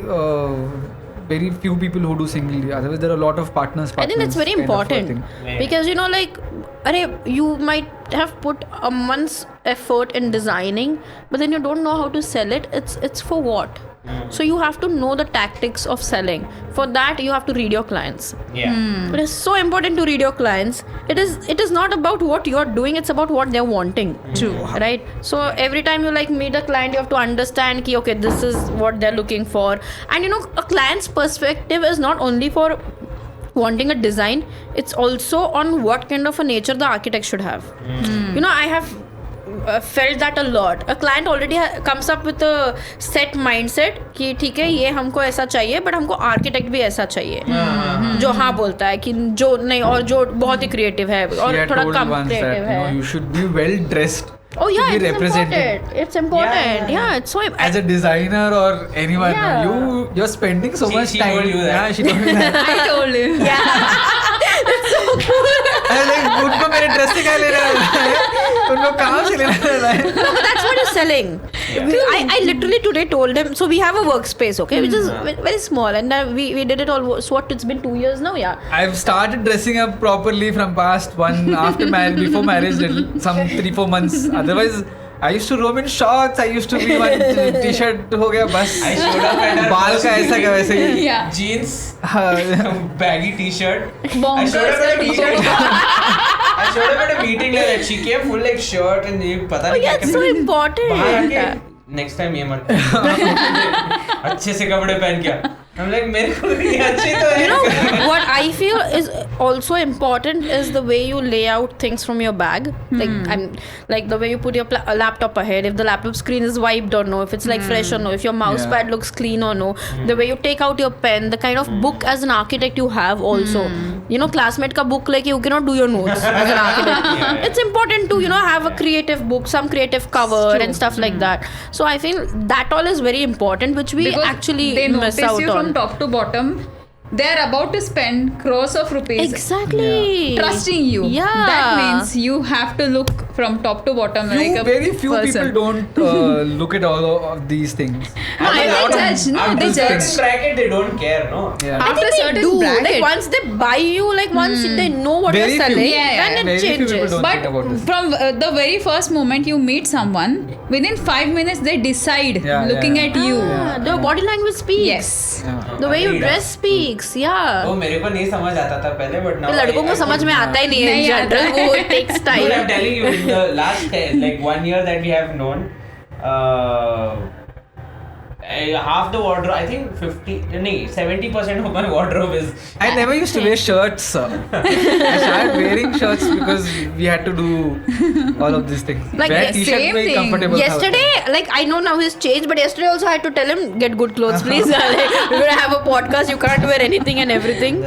few people who do singly. Otherwise there are a lot of partners. I think that's very kind of a important thing. Yeah. because, you know, like, you might have put a month's effort in designing, but then you don't know how to sell it. It's for what? So you have to know the tactics of selling. For that, you have to read your clients. Yeah. It is so important to read your clients. It is not about what you're doing, it's about what they're wanting. True. Right? So every time you, like, meet a client, you have to understand ki, okay, this is what they're looking for. And, you know, a client's perspective is not only for wanting a design, it's also on what kind of a nature the architect should have. You know, I have felt that a lot. A client already comes up with a set mindset कि ठीक है, ये हमको ऐसा चाहिए, but हमको architect भी ऐसा चाहिए जो हाँ बोलता है कि जो नहीं, और जो बहुत ही क्रिएटिव है She और had थोड़ा told come once creative that, है. you should be well dressed. Oh yeah, to be it's represented. important. It's important. Yeah, it's so. As a designer or anyone, Yeah. you're spending so much She time. told you that. Yeah, she told me that. I told him. I was like, उनको मेरे dress से क्या लेना है? उनको काम से लेना है? No, but that's what you're selling. I literally today told him. So we have a workspace, okay, which is very small, and we did it all. So what? It's been 2 years now, yeah. I've started dressing up properly from past one after marriage, before marriage, some 3-4 months. Otherwise, I used to roam in shorts. I used to be one t-shirt हो गया बस. I showed up at her बाल first का ऐसा का वैसे ही. Yeah. jeans, हाँ. baggy t-shirt. I Bonkers showed up at a t-shirt. meeting. I showed up at a meeting like that. She came full like shirt and ये पता Oh नहीं yeah, क्या it's so बाहर important. आके next time ये मत अच्छे से कपड़े पहन के आ। I'm like मेरे को भी अच्छे तो है। You know what I feel is also important is the way you lay out things from your bag. Like the way you put your laptop ahead. If the laptop screen is wiped or no, if it's like fresh or no, if your mouse Yeah. pad looks clean or no, the way you take out your pen, the kind of book as an architect you have also. You know, classmate ka book like you cannot do your notes as an architect. Yeah. It's important to, you know, have a creative book, some creative cover and stuff like that. So I feel that all is very important, which we Because actually they miss notice out you on. from top to bottom. They're about to spend crores of rupees Exactly. trusting you. Yeah. That means you have to look from top to bottom like a Very few person. people don't look at all of these things. No, I mean, they out of- judge. No, out they of judge. certain bracket they don't care, no. Yeah. I After think they certain do. bracket. Like once they buy you, like once they know what Very you're few. selling, Yeah, yeah. then it Very few people changes. don't think about But this. from the very first moment you meet someone, within 5 minutes they decide Yeah, looking yeah. at you. Ah, the body language speaks. Yes. Yeah. The way you Agreed. dress speaks. Yeah. वो मेरे को नहीं समझ आता था पहले but now लड़कों को समझ में आता ही नहीं है नहीं in आता general. है. वो it takes Dude, I'm time. telling you, in the last like 1 year that we have known, half the wardrobe, I think 70% of my wardrobe is. I never used to wear shirts. I started wearing shirts because we had to do all of these things. Like, wear yeah, t-shirt same very thing. comfortable. Yesterday, like I know now he's changed, but yesterday also I had to tell him get good clothes, please. Like, we're gonna have a podcast. You can't wear anything and everything.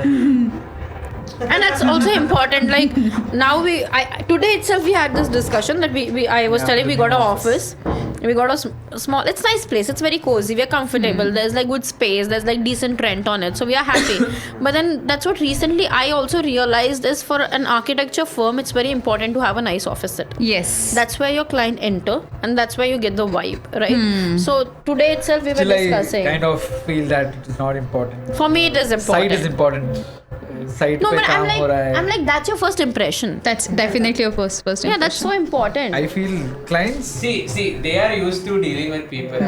And that's also important. Like now today itself we had this discussion that I was Yeah, telling we got an office. We got a small. It's nice place. It's very cozy. We're comfortable. There's like good space. There's like decent rent on it. So we are happy. But then that's what recently I also realized is for an architecture firm, it's very important to have a nice office set. Yes. That's where your client enter, and that's where you get the vibe, right? So today itself we were Still, I discussing. kind of feel that it is not important. For me, it is important. Site is important. Site No, पे but काम हो रहा है. I'm like, that's your first impression. That's definitely your first Yeah, that's so important. I feel clients. See, they are used to dealing with people.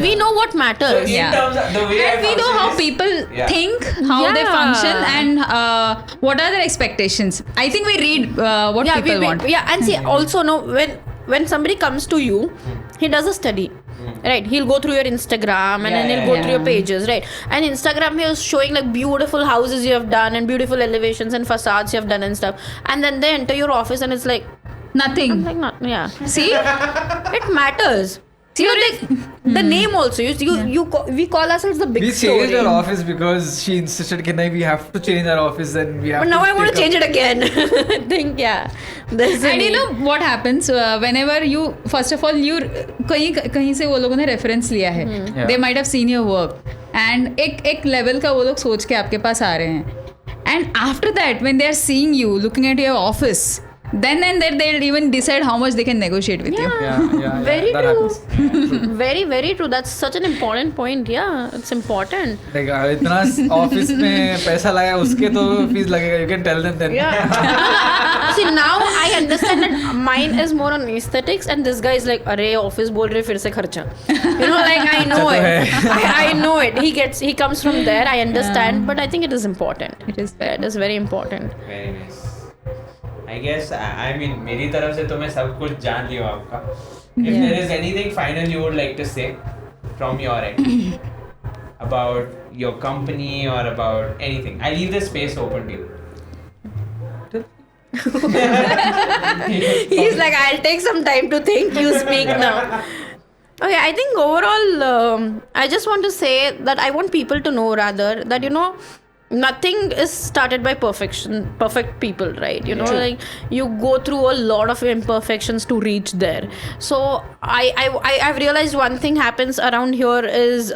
We know what So matters. in terms of the way I And we know function how is- people Yeah. think, how they Yeah. function, and what are their expectations. I think we read what Yeah, people want. yeah, and see, also no, when somebody comes to you, he does a study. Right, he'll go through your Instagram and then he'll go through your pages, right? And Instagram he was showing like beautiful houses you have done and beautiful elevations and facades you have done and stuff. And then they enter your office and it's like Nothing. not, yeah. See? It matters. You know, like the name also. We call ourselves the big We story. changed our office because she insisted that we have to change our office and we have But to now I want to take change it again. I think there's a And you need. know what happens whenever you, first of all, you कहीं से वो लोगों ने reference लिया है. Yeah. They might have seen your work and एक level का वो लोग सोच के आपके पास आ रहे हैं. And after that, when they are seeing you, looking at your office, then and there they'll even decide how much they can negotiate with you. Yeah, Very that true. happens. Very, very true. That's such an important point. Yeah, it's important. Like इतना office में पैसा लाया उसके तो fees लगेगा. You can tell them then. Yeah. See, now I understand that mine is more on aesthetics, and this guy is like, "अरे office बोल रहे फिर से खर्चा." You know, like I know तो it. I know it. He comes from there. I understand, but I think it is important. It is. It is very important. Very nice. I guess I mean मेरी तरफ से तो मैं सब कुछ जान लिया हूँ आपका. If Yeah. there is anything final you would like to say from your end about your company or about anything, I leave the space open to you. He's like, I'll take some time to think. You speak now. Okay, I think overall, I just want to say that I want people to know rather that nothing is started by perfect people, right? Like you go through a lot of imperfections to reach there. So I've realized one thing happens around here is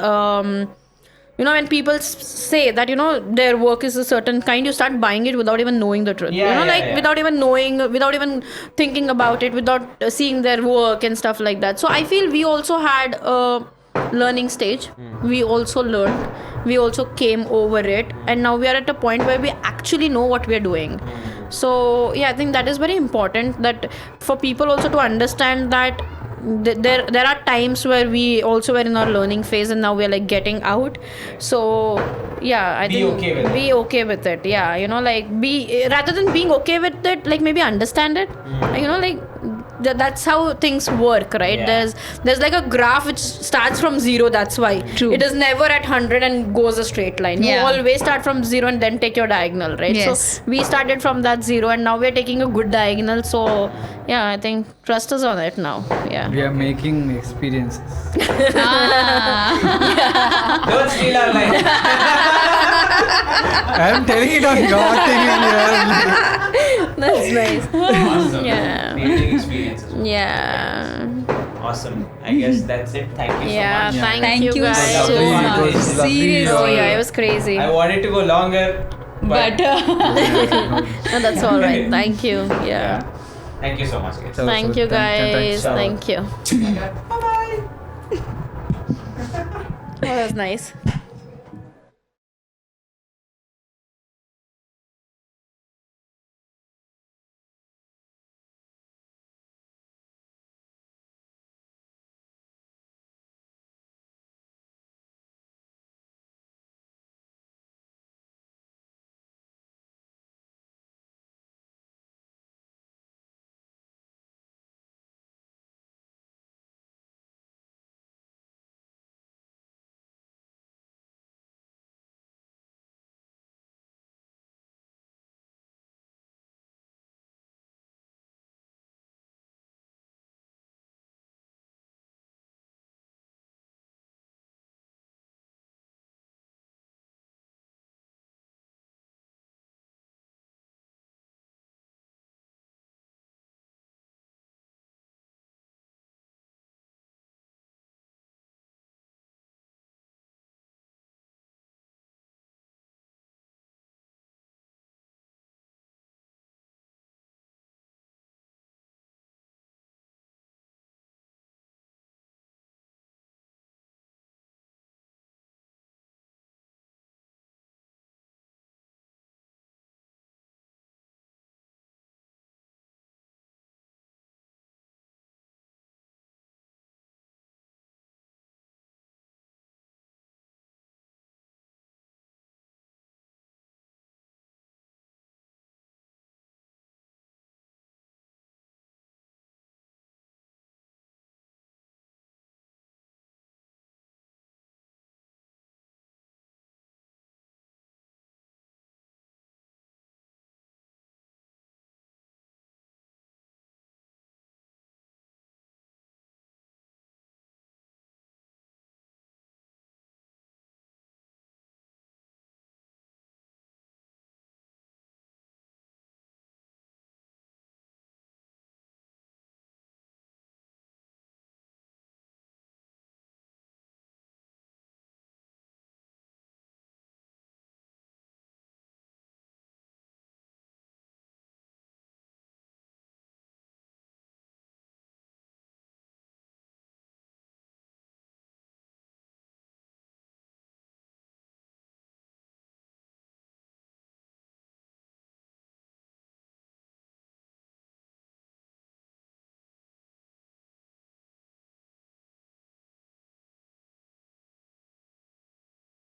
when people say that their work is a certain kind, you start buying it without even knowing the truth. Without even knowing, without even thinking about it, without seeing their work and stuff like that. So I feel we also had a learning stage. We also learned, we also came over it, and now we are at a point where we actually know what we are doing. So yeah, I think that is very important, that for people also to understand that there are times where we also were in our learning phase and now we are like getting out. So yeah, I Be think okay with it. be okay with it. Yeah, like be rather than being okay with it, like maybe understand it. Like that's how things work, right? Yeah. There's like a graph which starts from 0. That's why True. it is never at 100 and goes a straight line. Yeah. You always start from 0 and then take your diagonal, right? Yes. So we started from that 0 and now we're taking a good diagonal. So yeah, I think trust us on it now. Yeah. We are making experiences. Don't steal our line. I am telling it on your thing here. That's nice. Awesome. Yeah. Creating experiences. Yeah. Awesome. I guess that's it. Thank you Yeah. so much. Thank, Thank you guys. so Lovely. much. It was lovely. Seriously. Oh yeah, it was crazy. I wanted to go longer, But No, that's all right. Thank you. Yeah. thank you so much, guys. Thank you, guys. So- Thank you. Bye bye. Oh, that was nice.